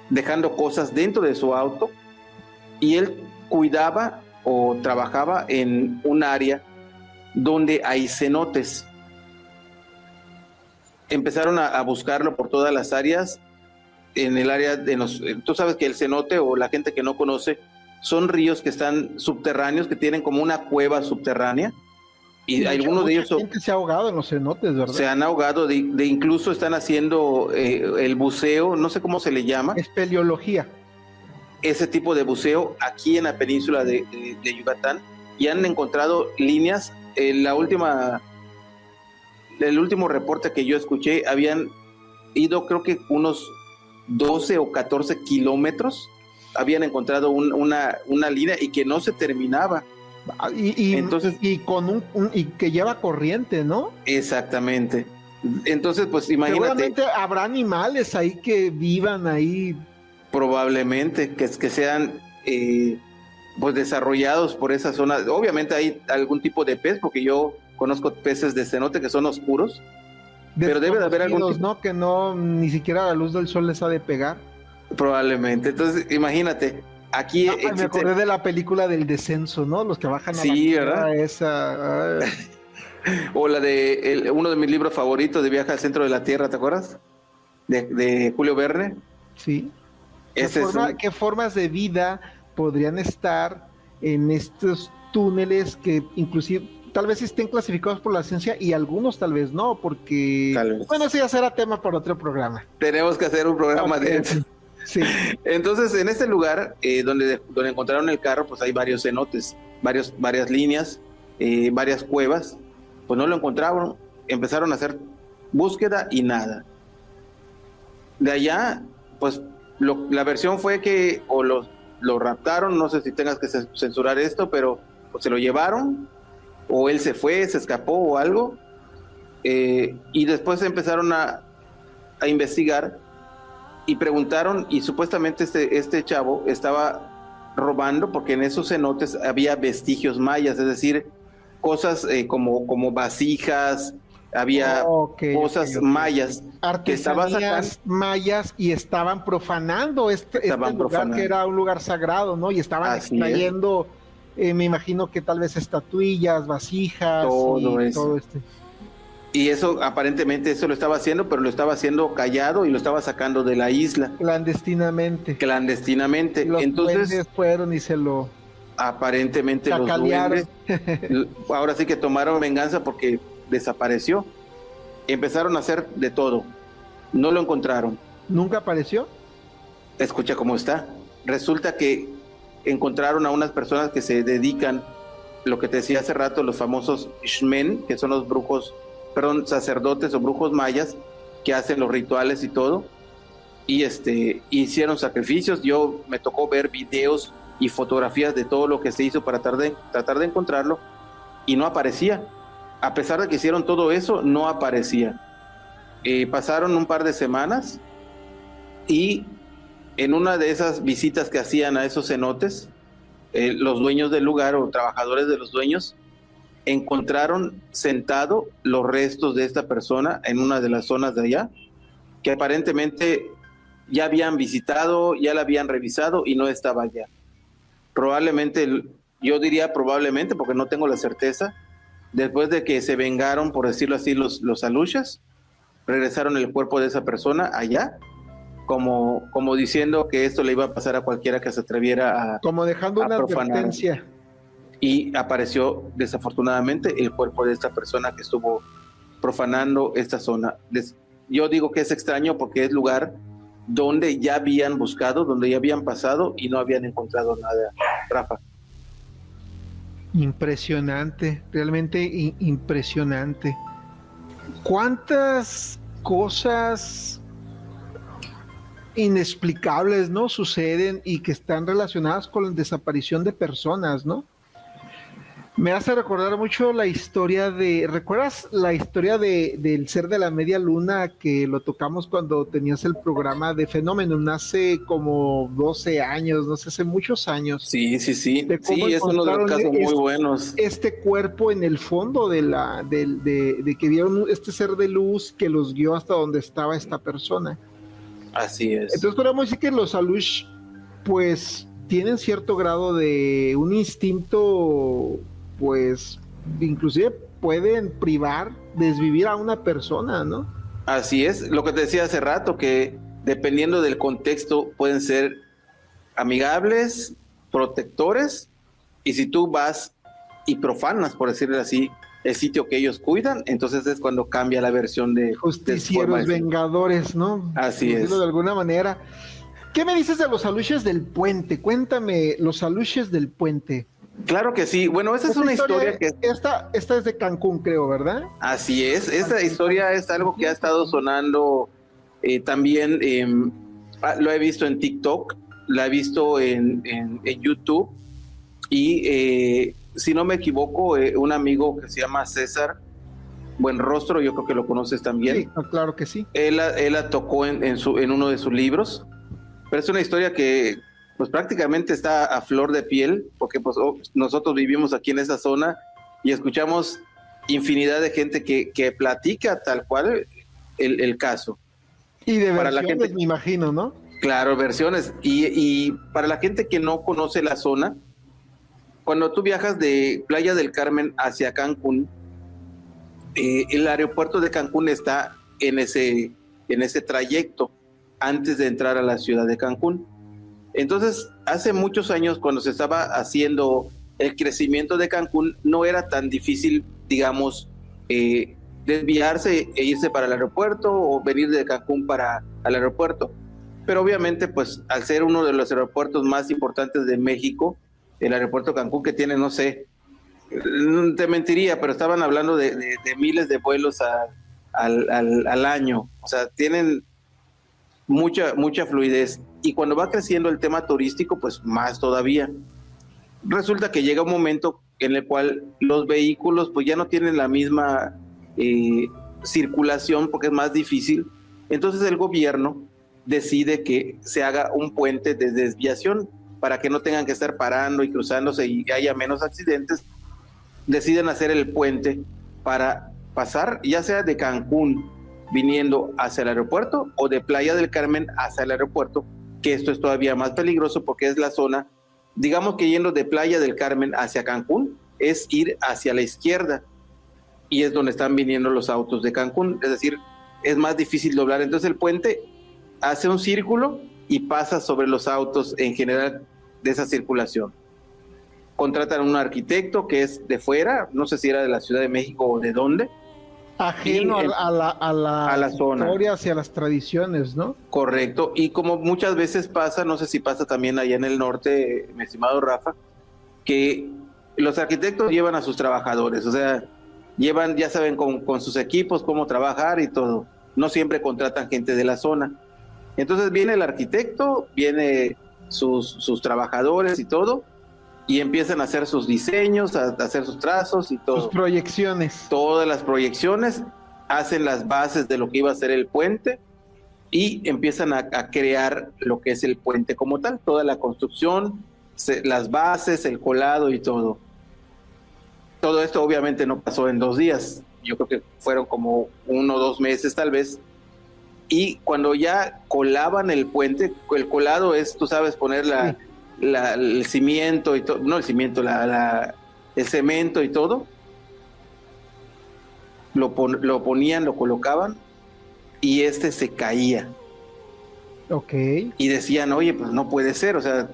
dejando cosas dentro de su auto, y él cuidaba o trabajaba en un área donde hay cenotes. Empezaron a buscarlo por todas las áreas, en el área de tú sabes que el cenote, o la gente que no conoce, son ríos que están subterráneos, que tienen como una cueva subterránea, y algunos de ellos se ha ahogado en los cenotes, ¿verdad? Se han ahogado, de incluso están haciendo el buceo, no sé cómo se le llama. Espeleología. Ese tipo de buceo aquí en la península de Yucatán, y han encontrado líneas. El último reporte que yo escuché, habían ido creo que unos 12 o 14 kilómetros, habían encontrado una línea y que no se terminaba. Entonces, con y que lleva corriente, ¿no? Exactamente. Entonces, pues imagínate. Seguramente habrá animales ahí que vivan ahí. Probablemente, que sean pues desarrollados por esa zona. Obviamente hay algún tipo de pez, porque yo conozco peces de cenote que son oscuros, pero debe de haber algún tipo, ¿no? Que no, ni siquiera la luz del sol les ha de pegar. Probablemente. Entonces, imagínate, aquí me acordé de la película del descenso, ¿no? Los que bajan a la tierra, esa. O la de uno de mis libros favoritos, de Viaje al Centro de la Tierra, ¿te acuerdas? De Julio Verne. Sí. ¿Qué formas de vida podrían estar en estos túneles que inclusive tal vez estén clasificados por la ciencia y algunos tal vez no? Porque bueno, eso ya será tema para otro programa. Tenemos que hacer un programa de eso. Sí. Entonces, en este lugar donde encontraron el carro, pues hay varios cenotes, varias líneas, varias cuevas. Pues no lo encontraron, empezaron a hacer búsqueda y nada. De allá, pues la versión fue que o lo raptaron, no sé si tengas que censurar esto, pero pues, se lo llevaron, o él se fue, se escapó o algo, y después empezaron a investigar y preguntaron, y supuestamente este chavo estaba robando, porque en esos cenotes había vestigios mayas, es decir, cosas como vasijas, había cosas mayas, artesanías mayas, y estaban profanando este lugar que era un lugar sagrado, ¿no? Y estaban extrayendo, me imagino que tal vez estatuillas, vasijas, todo esto. Y eso, aparentemente, eso lo estaba haciendo, pero lo estaba haciendo callado y lo estaba sacando de la isla. Clandestinamente. Los duendes fueron y se lo... Aparentemente los duendes ahora sí que tomaron venganza porque desapareció. Empezaron a hacer de todo. No lo encontraron. ¿Nunca apareció? Escucha cómo está. Resulta que encontraron a unas personas que se dedican, lo que te decía hace rato, los famosos Xmen, que son los sacerdotes o brujos mayas, que hacen los rituales y todo, y hicieron sacrificios. Yo me tocó ver videos y fotografías de todo lo que se hizo para tratar de encontrarlo, y no aparecía. A pesar de que hicieron todo eso, no aparecía. Pasaron un par de semanas, y en una de esas visitas que hacían a esos cenotes, los dueños del lugar o trabajadores de los dueños encontraron sentado los restos de esta persona en una de las zonas de allá, que aparentemente ya habían visitado, ya la habían revisado y no estaba allá. Probablemente, yo diría probablemente, porque no tengo la certeza, después de que se vengaron, por decirlo así, los alushas, regresaron el cuerpo de esa persona allá, como diciendo que esto le iba a pasar a cualquiera que se atreviera como dejando una advertencia. Y apareció desafortunadamente el cuerpo de esta persona que estuvo profanando esta zona. Yo digo que es extraño porque es lugar donde ya habían buscado, donde ya habían pasado y no habían encontrado nada, Rafa. Impresionante, realmente impresionante. ¿Cuántas cosas inexplicables, ¿no? Suceden y que están relacionadas con la desaparición de personas, ¿no? Me hace recordar mucho la historia de, ¿recuerdas la historia del ser de la media luna que lo tocamos cuando tenías el programa de Fenómeno hace como 12 años, no sé, hace muchos años? Sí, sí, sí. De cómo Sí, es uno de los encontraron casos muy buenos. este cuerpo en el fondo de que vieron este ser de luz que los guió hasta donde estaba esta persona. Así es. Entonces podemos decir que los Alush pues tienen cierto grado de un instinto, pues inclusive pueden privar, desvivir a una persona, ¿no? Así es, lo que te decía hace rato, que dependiendo del contexto pueden ser amigables, protectores, y si tú vas y profanas, por decirlo así, el sitio que ellos cuidan, entonces es cuando cambia la versión de justicieros vengadores, ¿no? Así es. De alguna manera. ¿Qué me dices de los Alushes del puente? Cuéntame, los Alushes del puente. Claro que sí. Bueno, esa es una historia que... Esta es de Cancún, creo, ¿verdad? Así es. Esta historia es algo que ha estado sonando también. Lo he visto en TikTok, la he visto en YouTube. Y si no me equivoco, un amigo que se llama César Buenrostro, yo creo que lo conoces también. Sí, claro que sí. Él la tocó en uno de sus libros. Pero es una historia que pues prácticamente está a flor de piel, porque pues nosotros vivimos aquí en esa zona y escuchamos infinidad de gente que platica tal cual el caso. Y de para versiones, la gente, me imagino, ¿no? Claro, versiones. Y para la gente que no conoce la zona, cuando tú viajas de Playa del Carmen hacia Cancún, el aeropuerto de Cancún está en ese trayecto antes de entrar a la ciudad de Cancún. Entonces, hace muchos años, cuando se estaba haciendo el crecimiento de Cancún, no era tan difícil, digamos, desviarse e irse para el aeropuerto o venir de Cancún al aeropuerto. Pero obviamente, pues, al ser uno de los aeropuertos más importantes de México, el aeropuerto Cancún, que tiene, no sé, te mentiría, pero estaban hablando de miles de vuelos al año. O sea, tienen mucha fluidez. Y cuando va creciendo el tema turístico, pues más todavía. Resulta que llega un momento en el cual los vehículos pues ya no tienen la misma circulación porque es más difícil. Entonces el gobierno decide que se haga un puente de desviación para que no tengan que estar parando y cruzándose y haya menos accidentes. Deciden hacer el puente para pasar ya sea de Cancún viniendo hacia el aeropuerto o de Playa del Carmen hacia el aeropuerto, que esto es todavía más peligroso porque es la zona, digamos que yendo de Playa del Carmen hacia Cancún, es ir hacia la izquierda y es donde están viniendo los autos de Cancún, es decir, es más difícil doblar. Entonces el puente hace un círculo y pasa sobre los autos en general de esa circulación. Contratan a un arquitecto que es de fuera, no sé si era de la Ciudad de México o de dónde. Ajeno a la zona, historias y a las tradiciones, ¿no? Correcto, y como muchas veces pasa, no sé si pasa también allá en el norte, mi estimado Rafa, que los arquitectos llevan a sus trabajadores, o sea, llevan, ya saben, con sus equipos cómo trabajar y todo, no siempre contratan gente de la zona. Entonces viene el arquitecto, viene sus trabajadores y todo, y empiezan a hacer sus diseños, a hacer sus trazos y todo. Sus proyecciones. Todas las proyecciones, hacen las bases de lo que iba a ser el puente y empiezan a crear lo que es el puente como tal, toda la construcción, las bases, el colado y todo. Todo esto obviamente no pasó en 2 días, yo creo que fueron como 1 o 2 meses tal vez. Y cuando ya colaban el puente, el colado es, tú sabes, poner el cimiento y todo, no el cimiento, el cemento y todo, lo ponían, lo colocaban y se caía. Ok. Y decían, oye, pues no puede ser, o sea,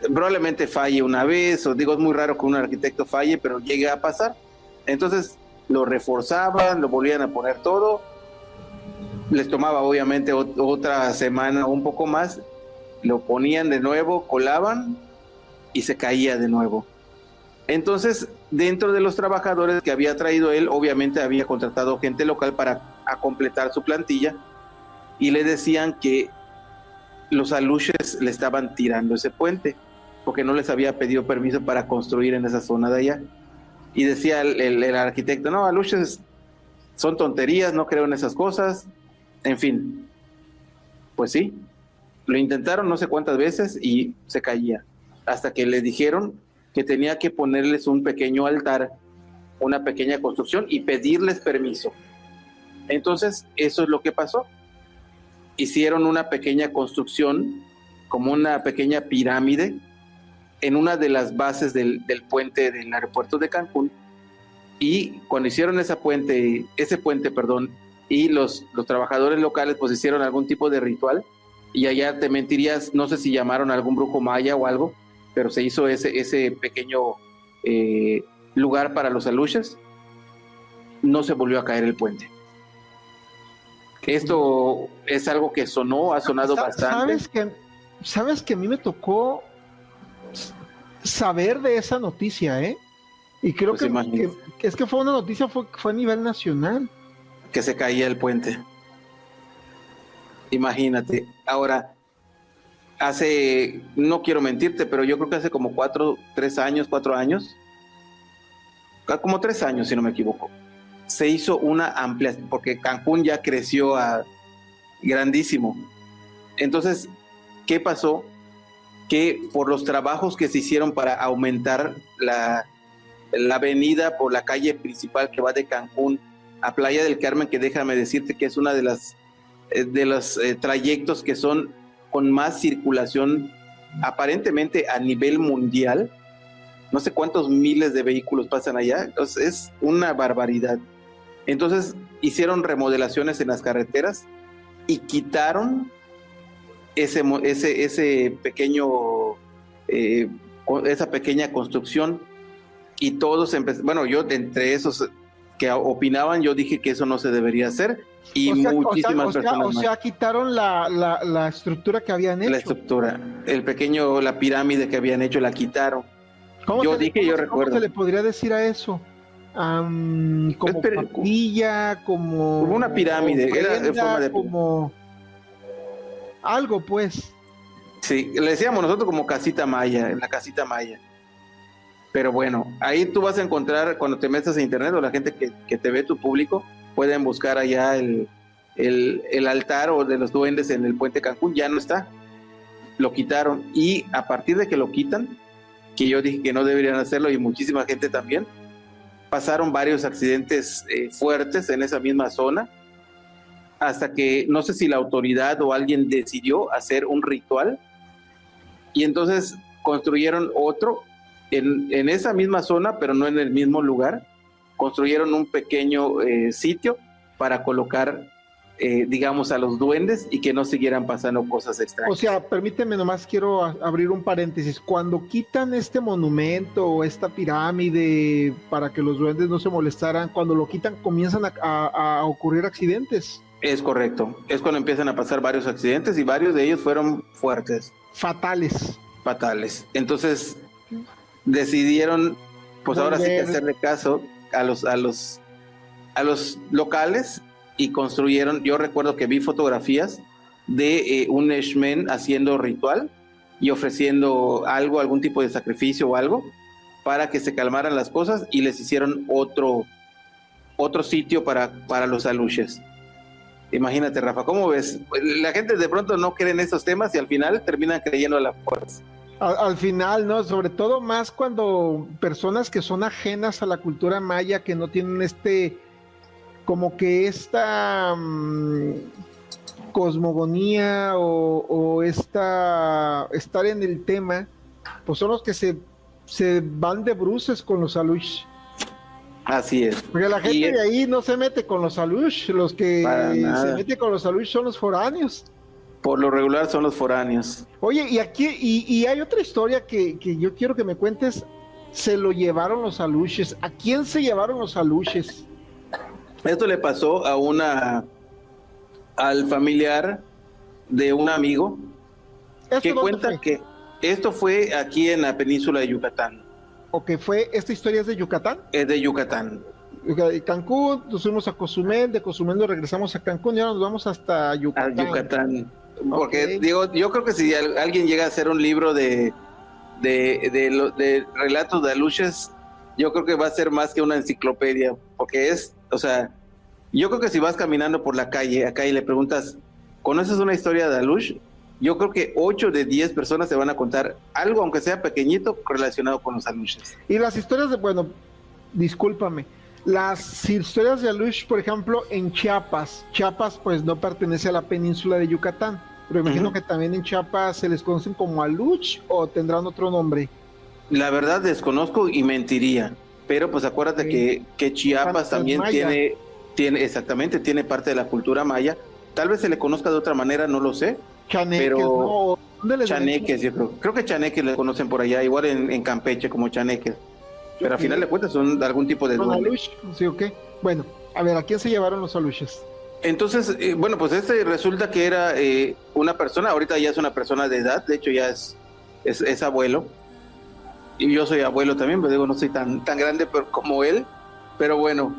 probablemente falle una vez, o digo, es muy raro que un arquitecto falle, pero llegue a pasar. Entonces lo reforzaban, lo volvían a poner todo, les tomaba obviamente otra semana o un poco más, lo ponían de nuevo, colaban y se caía de nuevo. Entonces, dentro de los trabajadores que había traído él, obviamente había contratado gente local para completar su plantilla, y le decían que los aluches le estaban tirando ese puente, porque no les había pedido permiso para construir en esa zona de allá. Y decía el arquitecto, no, aluches son tonterías, no creo en esas cosas, en fin. Pues sí, lo intentaron no sé cuántas veces y se caía, hasta que le dijeron que tenía que ponerles un pequeño altar, una pequeña construcción y pedirles permiso. Entonces, eso es lo que pasó. Hicieron una pequeña construcción, como una pequeña pirámide, en una de las bases del puente del aeropuerto de Cancún, y cuando hicieron ese puente, y los trabajadores locales pues hicieron algún tipo de ritual, y allá te mentirías, no sé si llamaron a algún brujo maya o algo, pero se hizo ese pequeño lugar para los aluches, no se volvió a caer el puente. Esto es algo que ha sonado bastante. ¿Sabes que a mí me tocó saber de esa noticia, ¿eh? Y creo pues que es que fue una noticia, fue a nivel nacional. Que se caía el puente. Imagínate. Ahora, no quiero mentirte, pero yo creo que hace como 4 años, como 3 años si no me equivoco, se hizo una amplia, porque Cancún ya creció grandísimo. Entonces, ¿qué pasó? Que por los trabajos que se hicieron para aumentar la avenida por la calle principal que va de Cancún a Playa del Carmen, que déjame decirte que es una de los trayectos que son con más circulación aparentemente a nivel mundial. No sé cuántos miles de vehículos pasan allá, entonces es una barbaridad. Entonces hicieron remodelaciones en las carreteras y quitaron ese pequeño, esa pequeña construcción, y todos bueno, yo entre esos que opinaban, yo dije que eso no se debería hacer, y muchísimas personas más. Quitaron la estructura que habían hecho. La estructura, la pirámide que habían hecho, la quitaron. ¿Cómo se le podría decir a eso? Como capilla, como una pirámide, ofrenda, era de forma de como algo, pues. Sí, le decíamos nosotros como casita maya, la casita maya. Pero bueno, ahí tú vas a encontrar, cuando te metas a internet, o la gente que te ve, tu público, pueden buscar allá el altar o de los duendes en el puente Cancún. Ya no está, lo quitaron, y a partir de que lo quitan, que yo dije que no deberían hacerlo, y muchísima gente también, pasaron varios accidentes fuertes en esa misma zona, hasta que no sé si la autoridad o alguien decidió hacer un ritual, y entonces construyeron otro en esa misma zona, pero no en el mismo lugar. Construyeron un pequeño sitio para colocar, digamos, a los duendes, y que no siguieran pasando cosas extrañas. O sea, permíteme nomás, quiero abrir un paréntesis. Cuando quitan este monumento o esta pirámide para que los duendes no se molestaran, cuando lo quitan comienzan a ocurrir accidentes. Es correcto, es cuando empiezan a pasar varios accidentes, y varios de ellos fueron fuertes. Fatales. Entonces decidieron, pues ahora sí que hacerle caso a los locales, y construyeron. Yo recuerdo que vi fotografías de un Eshmen haciendo ritual y ofreciendo algún tipo de sacrificio o algo, para que se calmaran las cosas, y les hicieron otro sitio para los aluches. Imagínate, Rafa, ¿cómo ves? La gente de pronto no cree en esos temas, y al final terminan creyendo a la fuerza. Al final, ¿no? Sobre todo más cuando personas que son ajenas a la cultura maya, que no tienen como que esta cosmogonía o estar en el tema, pues son los que se van de bruces con los alush. Así es. Porque la gente de ahí no se mete con los alush, los que se meten con los alush son los foráneos. Por lo regular son los foráneos. Oye, y aquí y hay otra historia que yo quiero que me cuentes. Se lo llevaron los aluches. ¿A quién se llevaron los aluches? Esto le pasó al familiar de un amigo, que cuenta que esto fue aquí en la península de Yucatán. ¿O que fue, esta historia es de Yucatán? Es de Yucatán. Cancún, nos fuimos a Cozumel, de Cozumel nos regresamos a Cancún y ahora nos vamos hasta Yucatán. A Yucatán. Porque Okay. digo, yo creo que si alguien llega a hacer un libro de relatos de aluches, yo creo que va a ser más que una enciclopedia, porque es, o sea, yo creo que si vas caminando por la calle acá y le preguntas, ¿conoces una historia de alush? Yo creo que 8 de 10 personas te van a contar algo, aunque sea pequeñito, relacionado con los aluches. Y las historias de, bueno, discúlpame, las historias de alush, por ejemplo, en Chiapas pues no pertenece a la península de Yucatán, pero imagino que también en Chiapas se les conocen como alush o tendrán otro nombre. La verdad desconozco y mentiría, pero pues acuérdate que Chiapas también tiene exactamente, tiene parte de la cultura maya. Tal vez se le conozca de otra manera, no lo sé. Chaneques, pero ¿no? ¿Dónde les chaneques, yo creo que chaneques le conocen por allá, igual en Campeche como chaneques. Pero al final de cuentas son algún tipo de duende. alush? Sí, ok. Bueno, a ver, ¿a quién se llevaron los alushes? Entonces, bueno, pues resulta que era una persona, ahorita ya es una persona de edad, de hecho ya es abuelo. Y yo soy abuelo también, pero digo, no soy tan grande como él. Pero bueno,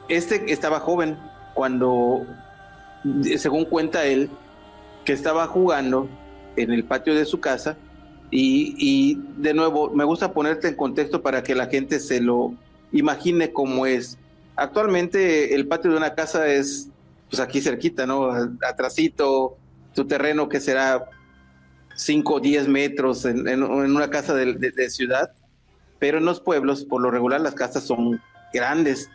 estaba joven cuando, según cuenta él, que estaba jugando en el patio de su casa y de nuevo, me gusta ponerte en contexto para que la gente se lo imagine cómo es. Actualmente el patio de una casa es, pues aquí cerquita, ¿no? Atrasito, tu terreno que será 5 o 10 metros en una casa de ciudad, pero en los pueblos, por lo regular, las casas son grandes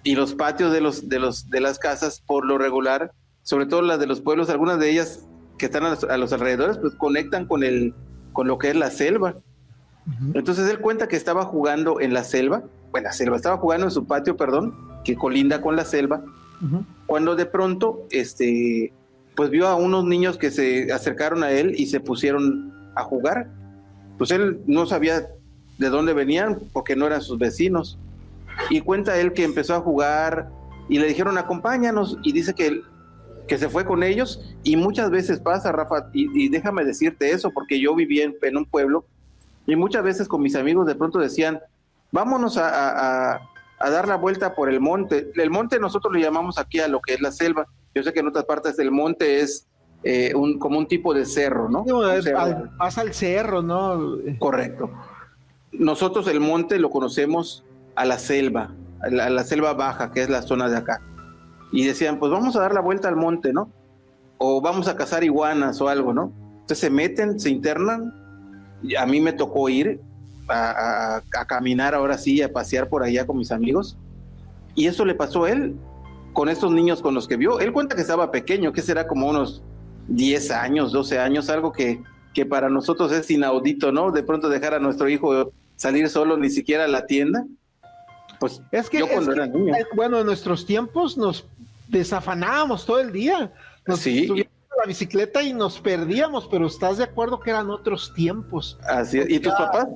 y los patios de las casas, por lo regular, sobre todo las de los pueblos, algunas de ellas que están a los alrededores, pues conectan con lo que es la selva. Entonces él cuenta que estaba jugando en la selva, estaba jugando en su patio, perdón, que colinda con la selva, cuando de pronto, pues vio a unos niños que se acercaron a él y se pusieron a jugar. Pues él no sabía de dónde venían porque no eran sus vecinos. Y cuenta él que empezó a jugar y le dijeron acompáñanos, y dice que se fue con ellos. Y muchas veces pasa, Rafa, y déjame decirte eso porque yo vivía en un pueblo y muchas veces con mis amigos de pronto decían vámonos a dar la vuelta por el monte. El monte nosotros le llamamos aquí a lo que es la selva. Yo sé que en otras partes del monte es como un tipo de cerro, ¿no? Pasa al cerro, ¿no? Correcto. Nosotros el monte lo conocemos a la selva baja, que es la zona de acá. Y decían, pues vamos a dar la vuelta al monte, ¿no? O vamos a cazar iguanas o algo, ¿no? Entonces se meten, se internan. Y a mí me tocó ir a caminar ahora sí, a pasear por allá con mis amigos. Y eso le pasó a él con estos niños con los que vio. Él cuenta que estaba pequeño, que será como unos 10 años, 12 años, algo que para nosotros es inaudito, ¿no? De pronto dejar a nuestro hijo salir solo, ni siquiera a la tienda. Pues es que, yo cuando era niño. Bueno, en nuestros tiempos nos desafanábamos todo el día. Nos subíamos a la bicicleta y nos perdíamos, pero ¿estás de acuerdo que eran otros tiempos? Así es. ¿Y tus papás?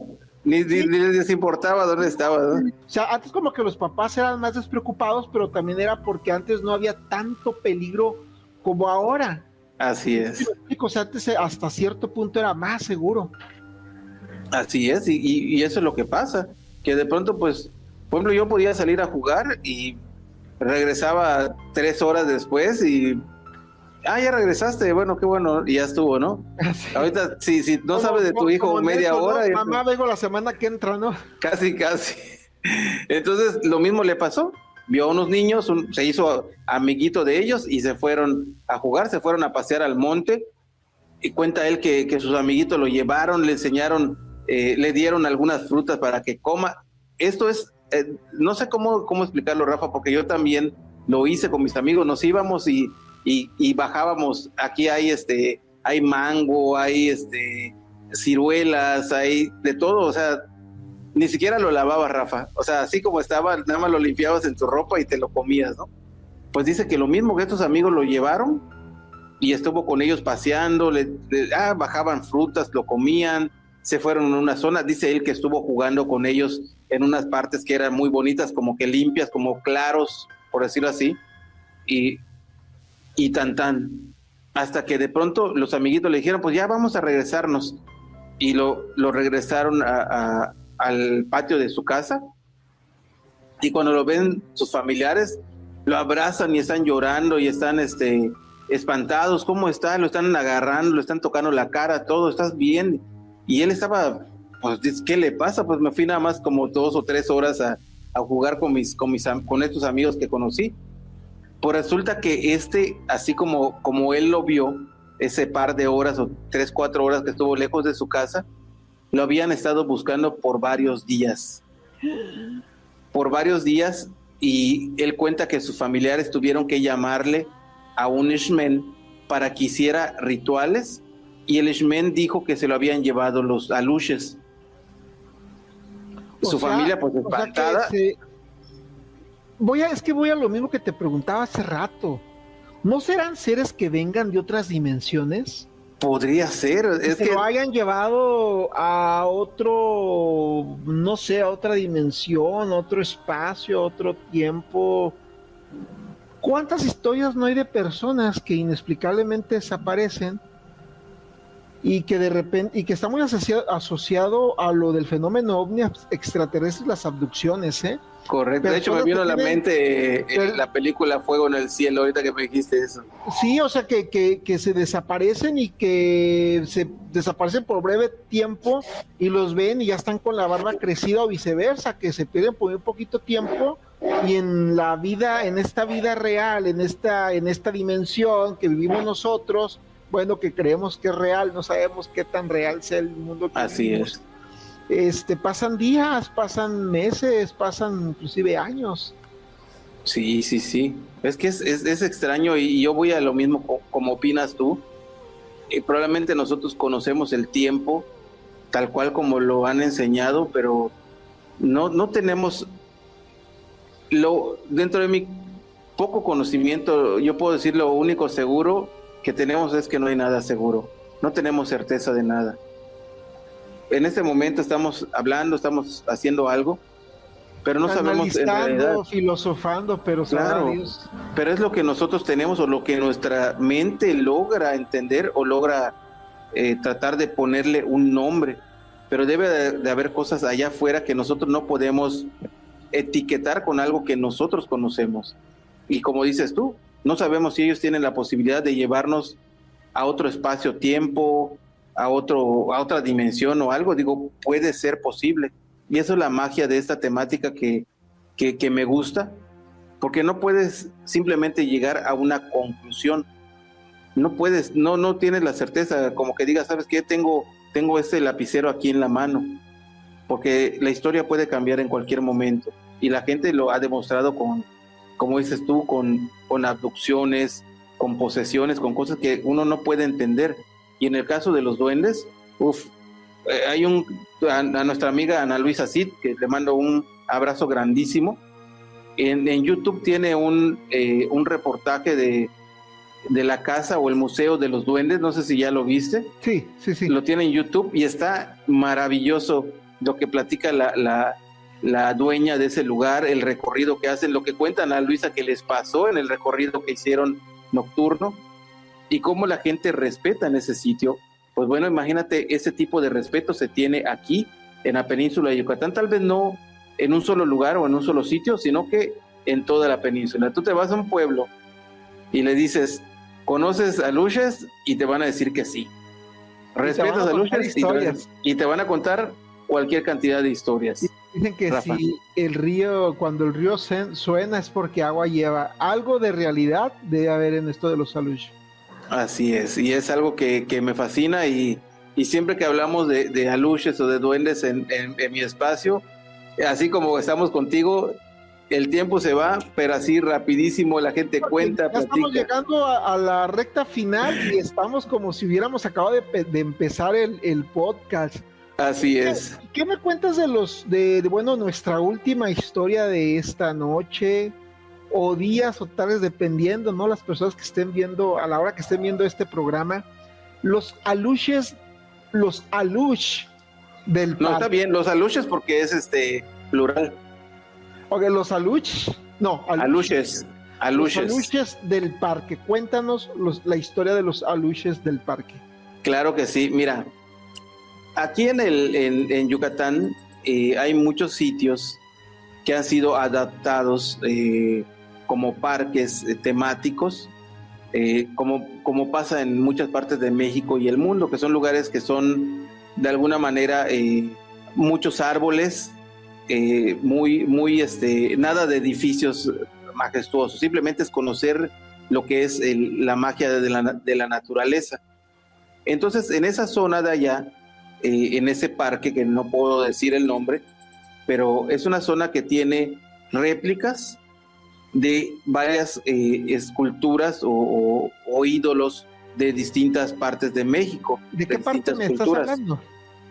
Ni les importaba dónde estabas, ¿no? O sea, antes como que los papás eran más despreocupados, pero también era porque antes no había tanto peligro como ahora. Así es. O sea, antes hasta cierto punto era más seguro. Así es, y eso es lo que pasa, que de pronto, pues, por ejemplo, yo podía salir a jugar y regresaba 3 horas después y... ya regresaste, bueno, qué bueno, y ya estuvo, ¿no? Sí. Ahorita, si no sabes de tu hijo media hora... ¿no? Mamá, vengo la semana que entra, ¿no? Casi. Entonces, lo mismo le pasó. Vio a unos niños, se hizo amiguito de ellos y se fueron a jugar, se fueron a pasear al monte. Y cuenta él que sus amiguitos lo llevaron, le enseñaron, le dieron algunas frutas para que coma. Esto es, no sé cómo explicarlo, Rafa, porque yo también lo hice con mis amigos. Nos íbamos y bajábamos. Aquí hay mango, hay ciruelas, hay de todo, o sea, ni siquiera lo lavabas, Rafa. O sea, así como estaba, nada más lo limpiabas en tu ropa y te lo comías, ¿no? Pues dice que lo mismo, que estos amigos lo llevaron y estuvo con ellos paseando, bajaban frutas, lo comían, se fueron a una zona. Dice él que estuvo jugando con ellos en unas partes que eran muy bonitas, como que limpias, como claros, por decirlo así, y tan, hasta que de pronto los amiguitos le dijeron, pues ya vamos a regresarnos, y lo regresaron a al patio de su casa, y cuando lo ven sus familiares, lo abrazan y están llorando y están espantados. ¿Cómo está? Lo están agarrando, lo están tocando la cara, todo, ¿estás bien? Y él estaba, pues, ¿qué le pasa? Pues me fui nada más como 2 o 3 horas a jugar con estos amigos que conocí. Pues resulta que así como él lo vio, ese par de horas o 3, 4 horas que estuvo lejos de su casa, lo habían estado buscando por varios días. Por varios días, y él cuenta que sus familiares tuvieron que llamarle a un Ishmen para que hiciera rituales, y el Ishmen dijo que se lo habían llevado los aluches. Su familia, pues, espantada. Voy a lo mismo que te preguntaba hace rato. ¿No serán seres que vengan de otras dimensiones? Podría ser. Es que lo hayan llevado a otro, no sé, a otra dimensión, otro espacio, otro tiempo. ¿Cuántas historias no hay de personas que inexplicablemente desaparecen y que de repente, y que está muy asociado a lo del fenómeno ovni extraterrestre, las abducciones, ¿eh? Correcto, de hecho me vino a la mente la película Fuego en el Cielo, ahorita que me dijiste eso. Sí, o sea, que se desaparecen y que se desaparecen por breve tiempo y los ven y ya están con la barba crecida, o viceversa, que se pierden por un poquito tiempo, y en la vida, en esta vida real, en esta dimensión que vivimos nosotros, bueno, que creemos que es real, no sabemos qué tan real sea el mundo que así vivimos. Es. Pasan días, pasan meses, pasan inclusive años. Sí. Es que es extraño, y yo voy a lo mismo como opinas tú. Probablemente nosotros conocemos el tiempo tal cual como lo han enseñado, pero no tenemos dentro de mi poco conocimiento, yo puedo decir lo único seguro que tenemos es que no hay nada seguro. No tenemos certeza de nada. En este momento estamos hablando, estamos haciendo algo, pero no sabemos en realidad. Filosofando, pero claro, Dios. Pero es lo que nosotros tenemos, o lo que nuestra mente logra entender, o logra tratar de ponerle un nombre. Pero debe de haber cosas allá afuera que nosotros no podemos etiquetar con algo que nosotros conocemos. Y como dices tú, no sabemos si ellos tienen la posibilidad de llevarnos a otro espacio-tiempo, a otra dimensión o algo. Digo, puede ser posible, y eso es la magia de esta temática que me gusta, porque no puedes simplemente llegar a una conclusión, no tienes la certeza, como que digas, ¿sabes qué? Tengo este lapicero aquí en la mano, porque la historia puede cambiar en cualquier momento, y la gente lo ha demostrado como dices tú, con abducciones, con posesiones, con cosas que uno no puede entender. Y en el caso de los duendes, hay a nuestra amiga Ana Luisa Cid, que le mando un abrazo grandísimo. En YouTube tiene un reportaje de la casa o el museo de los duendes, no sé si ya lo viste. Sí. Lo tiene en YouTube y está maravilloso lo que platica la dueña de ese lugar, el recorrido que hacen, lo que cuentan a Luisa que les pasó en el recorrido que hicieron nocturno, y cómo la gente respeta en ese sitio. Pues bueno, imagínate, ese tipo de respeto se tiene aquí en la península de Yucatán, tal vez no en un solo lugar o en un solo sitio, sino que en toda la península. Tú te vas a un pueblo y le dices, ¿conoces a Luches? Y te van a decir que sí. Respetas a Luches y te van a contar cualquier cantidad de historias. Dicen que Rafa, si cuando el río suena es porque agua lleva. Algo de realidad debe haber en esto de los aluches. Así es, y es algo que me fascina, y siempre que hablamos de aluches o de duendes en mi espacio, así como estamos contigo, el tiempo se va, pero así rapidísimo, la gente cuenta, ya platica. Estamos llegando a la recta final y estamos como si hubiéramos acabado de empezar el podcast. Así es. ¿Qué me cuentas de nuestra última historia de esta noche, o días o tardes, dependiendo, ¿no? Las personas que estén viendo, a la hora que estén viendo este programa, los aluches del parque. No, está bien, los aluches porque es plural. Ok, los aluches. Aluches. Los aluches del parque. Cuéntanos la historia de los aluches del parque. Claro que sí, mira, aquí en Yucatán hay muchos sitios que han sido adaptados como parques temáticos, como pasa en muchas partes de México y el mundo, que son lugares que son de alguna manera muchos árboles, nada de edificios majestuosos, simplemente es conocer lo que es la magia de la naturaleza. Entonces, en esa zona de allá, en ese parque, que no puedo decir el nombre, pero es una zona que tiene réplicas de varias esculturas o ídolos de distintas partes de México. ¿De qué parte me estás hablando?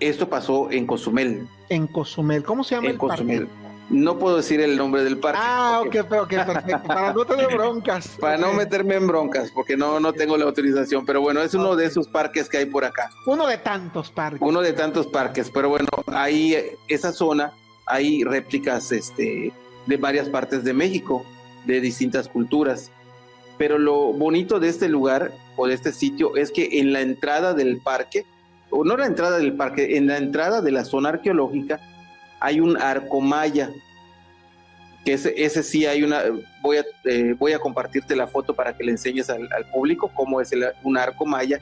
Esto pasó en Cozumel. En Cozumel. ¿Cómo se llama el Cozumel. parque? No puedo decir el nombre del parque. Ok, perfecto. Para no tener broncas. Para no meterme en broncas, porque no tengo la autorización. Pero bueno, es uno de esos parques que hay por acá. Uno de tantos parques. Uno de tantos parques. Pero bueno, ahí, esa zona, hay réplicas de varias partes de México, de distintas culturas. Pero lo bonito de este lugar o de este sitio es que en la entrada del parque, o no la entrada del parque, en la entrada de la zona arqueológica, hay un arco maya, que ese sí hay una, voy a compartirte la foto para que le enseñes al público cómo es un arco maya,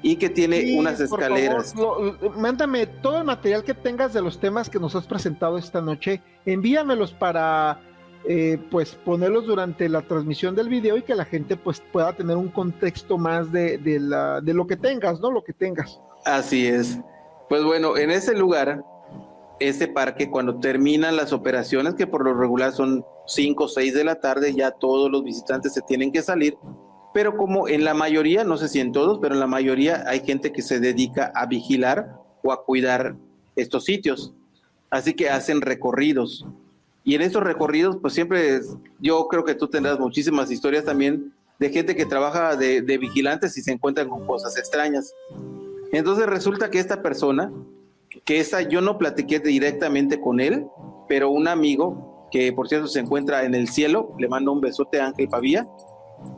y que tiene unas escaleras. Por favor, mándame todo el material que tengas de los temas que nos has presentado esta noche, envíamelos para pues ponerlos durante la transmisión del video y que la gente pues pueda tener un contexto más de lo que tengas, ¿no? Lo que tengas. Así es. Pues bueno, en ese lugar, este parque, cuando terminan las operaciones, que por lo regular son 5 o 6 de la tarde, ya todos los visitantes se tienen que salir, pero como en la mayoría, no sé si en todos, pero en la mayoría hay gente que se dedica a vigilar o a cuidar estos sitios, así que hacen recorridos, y en estos recorridos pues siempre, yo creo que tú tendrás muchísimas historias también de gente que trabaja de vigilantes y se encuentran con cosas extrañas. Entonces resulta que esta persona, yo no platiqué directamente con él, pero un amigo que por cierto se encuentra en el cielo, le mando un besote a Ángel Pavía,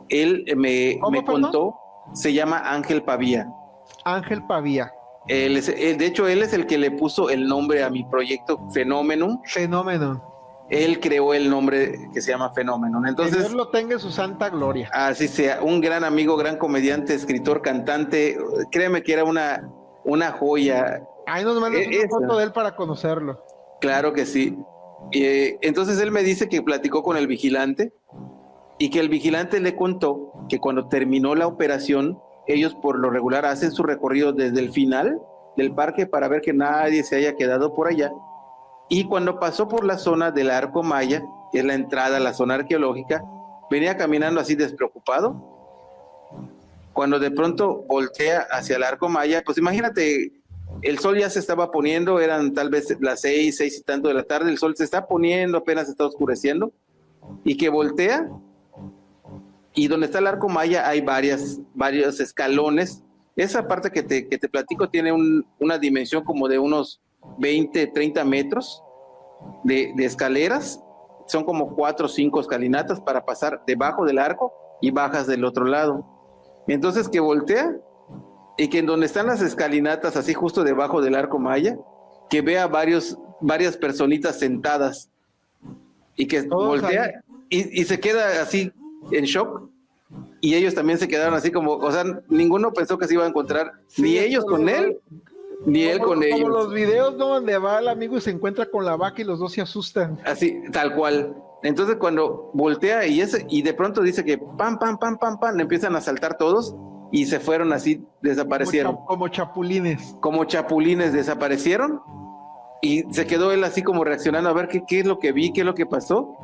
él me contó, se llama Ángel Pavía. Ángel Pavía. De hecho, él es el que le puso el nombre a mi proyecto Fenómeno. Él creó el nombre que se llama Fenómeno. Entonces, que Dios lo tenga en su santa gloria. Así sea, un gran amigo, gran comediante, escritor, cantante, créeme que era una joya. Ahí nos mandas una foto de él para conocerlo. Claro que sí. Entonces él me dice que platicó con el vigilante y que el vigilante le contó que cuando terminó la operación, ellos por lo regular hacen su recorrido desde el final del parque para ver que nadie se haya quedado por allá. Y cuando pasó por la zona del Arco Maya, que es la entrada a la zona arqueológica, venía caminando así despreocupado. Cuando de pronto voltea hacia el Arco Maya, pues imagínate, el sol ya se estaba poniendo, eran tal vez las 6 y tanto de la tarde, el sol se está poniendo, apenas está oscureciendo, y que voltea, y donde está el Arco Maya hay varios escalones. Esa parte que te platico tiene una dimensión como de unos 20, 30 metros de escaleras, son como 4 o 5 escalinatas para pasar debajo del arco y bajas del otro lado. Entonces que voltea y que en donde están las escalinatas, así justo debajo del Arco Maya, que vea varias personitas sentadas y que voltea y se queda así en shock, y ellos también se quedaron así como, o sea, ninguno pensó que se iba a encontrar, ni ellos con él, ni él con ellos. Como los videos, ¿no? Donde va el amigo y se encuentra con la vaca y los dos se asustan. Así, tal cual. Entonces cuando voltea y de pronto dice que pam, empiezan a saltar todos y se fueron así, desaparecieron. Como chapulines. Como chapulines desaparecieron, y se quedó él así como reaccionando a ver qué es lo que vi, qué es lo que pasó,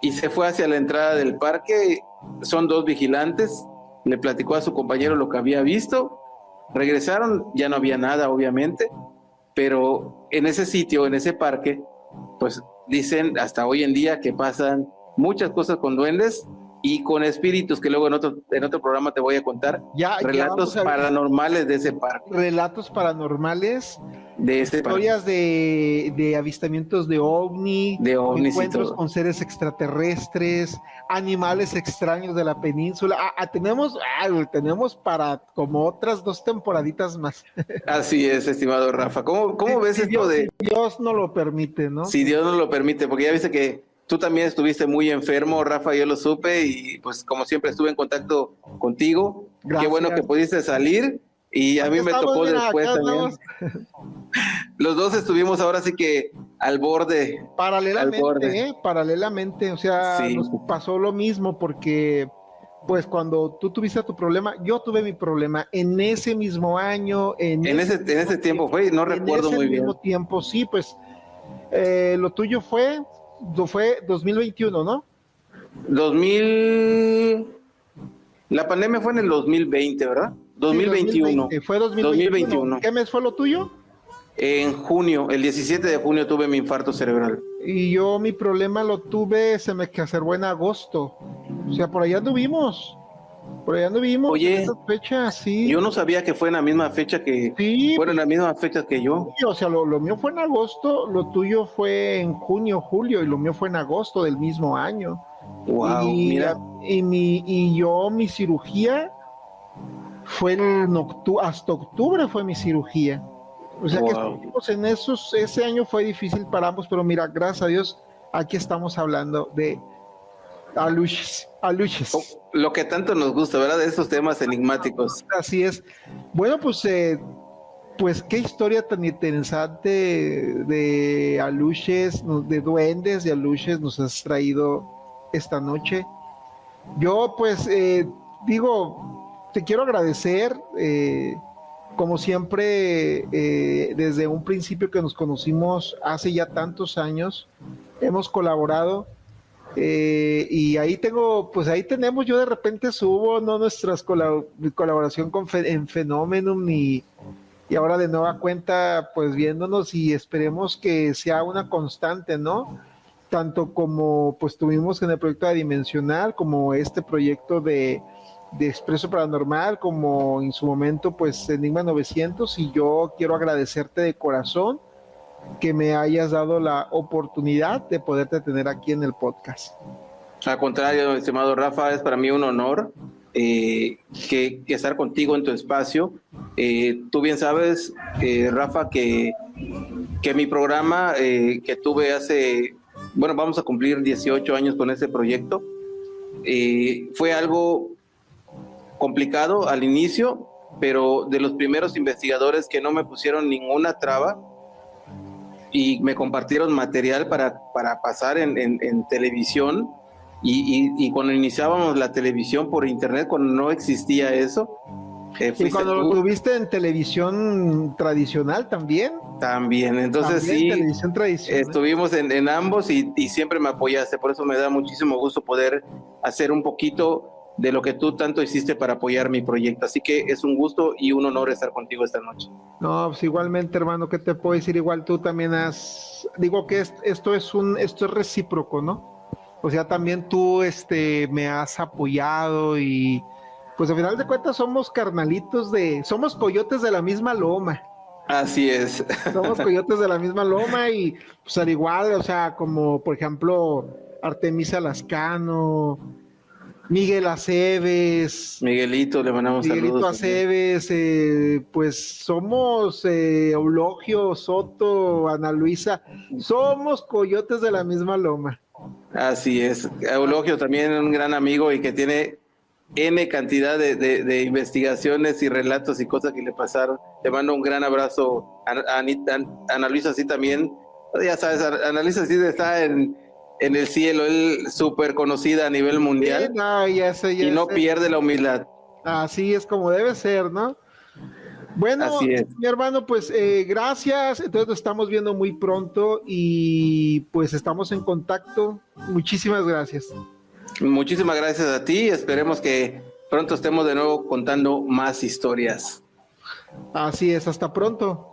y se fue hacia la entrada del parque. Son 2 vigilantes, le platicó a su compañero lo que había visto, regresaron, ya no había nada obviamente, pero en ese sitio, en ese parque, pues dicen hasta hoy en día que pasan muchas cosas con duendes y con espíritus, que luego en otro programa te voy a contar. Relatos paranormales de ese parque. Relatos paranormales. de este parque. Historias de avistamientos de ovni, De ovnis y encuentros todo. con seres extraterrestres, animales extraños de la península. Tenemos para como otras 2 temporaditas más. Así es, estimado Rafa. ¿Cómo ves Si esto Si Dios no lo permite, ¿no? si Dios nos lo permite? Porque ya viste que tú también estuviste muy enfermo, Rafa, yo lo supe, y pues como siempre estuve en contacto contigo. Gracias. Qué bueno que pudiste salir, y a Aquí mí me estamos, tocó mira, después acá también. andamos. Los dos estuvimos ahora sí que al borde. Paralelamente, o sea, Sí. nos pasó lo mismo porque, pues, cuando tú tuviste tu problema, yo tuve mi problema en ese mismo año, En ese tiempo fue, no recuerdo muy bien. En ese mismo tiempo, sí, pues, lo tuyo fue 2021, ¿no? La pandemia fue en el 2020, ¿verdad? Sí, 2021. Fue 2021. ¿Qué mes fue lo tuyo? En junio, el 17 de junio tuve mi infarto cerebral. Y yo mi problema lo tuve, se me exacerbó en agosto. O sea, por allá anduvimos. Oye, en esas fechas, sí. yo no sabía que fue en la misma fecha que... Sí, Fueron las mismas fechas que yo. sí, o sea, lo mío fue en agosto, lo tuyo fue en junio, julio, y lo mío fue en agosto del mismo año. Wow, y, mira. Mi cirugía fue hasta octubre fue mi cirugía. O sea que estuvimos en ese año fue difícil para ambos, pero mira, gracias a Dios, aquí estamos hablando de aluches. Lo que tanto nos gusta, ¿verdad? De esos temas enigmáticos. Así es. Bueno, pues qué historia tan interesante de aluches, de duendes, de aluches nos has traído esta noche. Yo pues te quiero agradecer, como siempre, desde un principio que nos conocimos hace ya tantos años, hemos colaborado. Y ahí tenemos, yo de repente subo, ¿no? Nuestras colaboración en Phenomenum y ahora de nueva cuenta, pues viéndonos y esperemos que sea una constante, ¿no? Tanto como pues tuvimos en el proyecto de Dimensional, como este proyecto de Expreso Paranormal, como en su momento pues Enigma 900, y yo quiero agradecerte de corazón que me hayas dado la oportunidad de poderte tener aquí en el podcast. Al contrario, estimado Rafa, es para mí un honor que estar contigo en tu espacio. Tú bien sabes, Rafa, que mi programa que tuve vamos a cumplir 18 años con este proyecto, fue algo complicado al inicio, pero de los primeros investigadores que no me pusieron ninguna traba y me compartieron material para pasar en televisión, y cuando iniciábamos la televisión por internet, cuando no existía eso. Y cuando lo tuviste en televisión tradicional también. También, entonces sí, televisión tradicional. Estuvimos en ambos y siempre me apoyaste, por eso me da muchísimo gusto poder hacer un poquito de lo que tú tanto hiciste para apoyar mi proyecto. Así que es un gusto y un honor estar contigo esta noche. No, pues igualmente, hermano, ¿qué te puedo decir? Igual tú también digo que esto es recíproco, ¿no? O sea, también tú me has apoyado y pues al final de cuentas somos carnalitos somos coyotes de la misma loma. Así es. Somos coyotes de la misma loma y pues al igual, o sea, como por ejemplo Artemisa Lascano, Miguel Aceves. Miguelito, le mandamos Miguelito saludos. Aceves, pues somos Eulogio, Soto, Ana Luisa, somos coyotes de la misma loma. Así es. Eulogio también un gran amigo y que tiene N cantidad de investigaciones y relatos y cosas que le pasaron. Te mando un gran abrazo. Ana Luisa sí también. Ya sabes, Ana Luisa sí está en el cielo, él súper conocida a nivel mundial. Sí, no, ya sé. Pierde la humildad. Así es como debe ser, ¿no? Bueno, mi hermano, pues gracias. Entonces nos estamos viendo muy pronto y pues estamos en contacto. Muchísimas gracias. Muchísimas gracias a ti. Esperemos que pronto estemos de nuevo contando más historias. Así es, hasta pronto.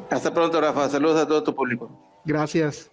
Hasta pronto, Rafa. Saludos a todo tu público. Gracias.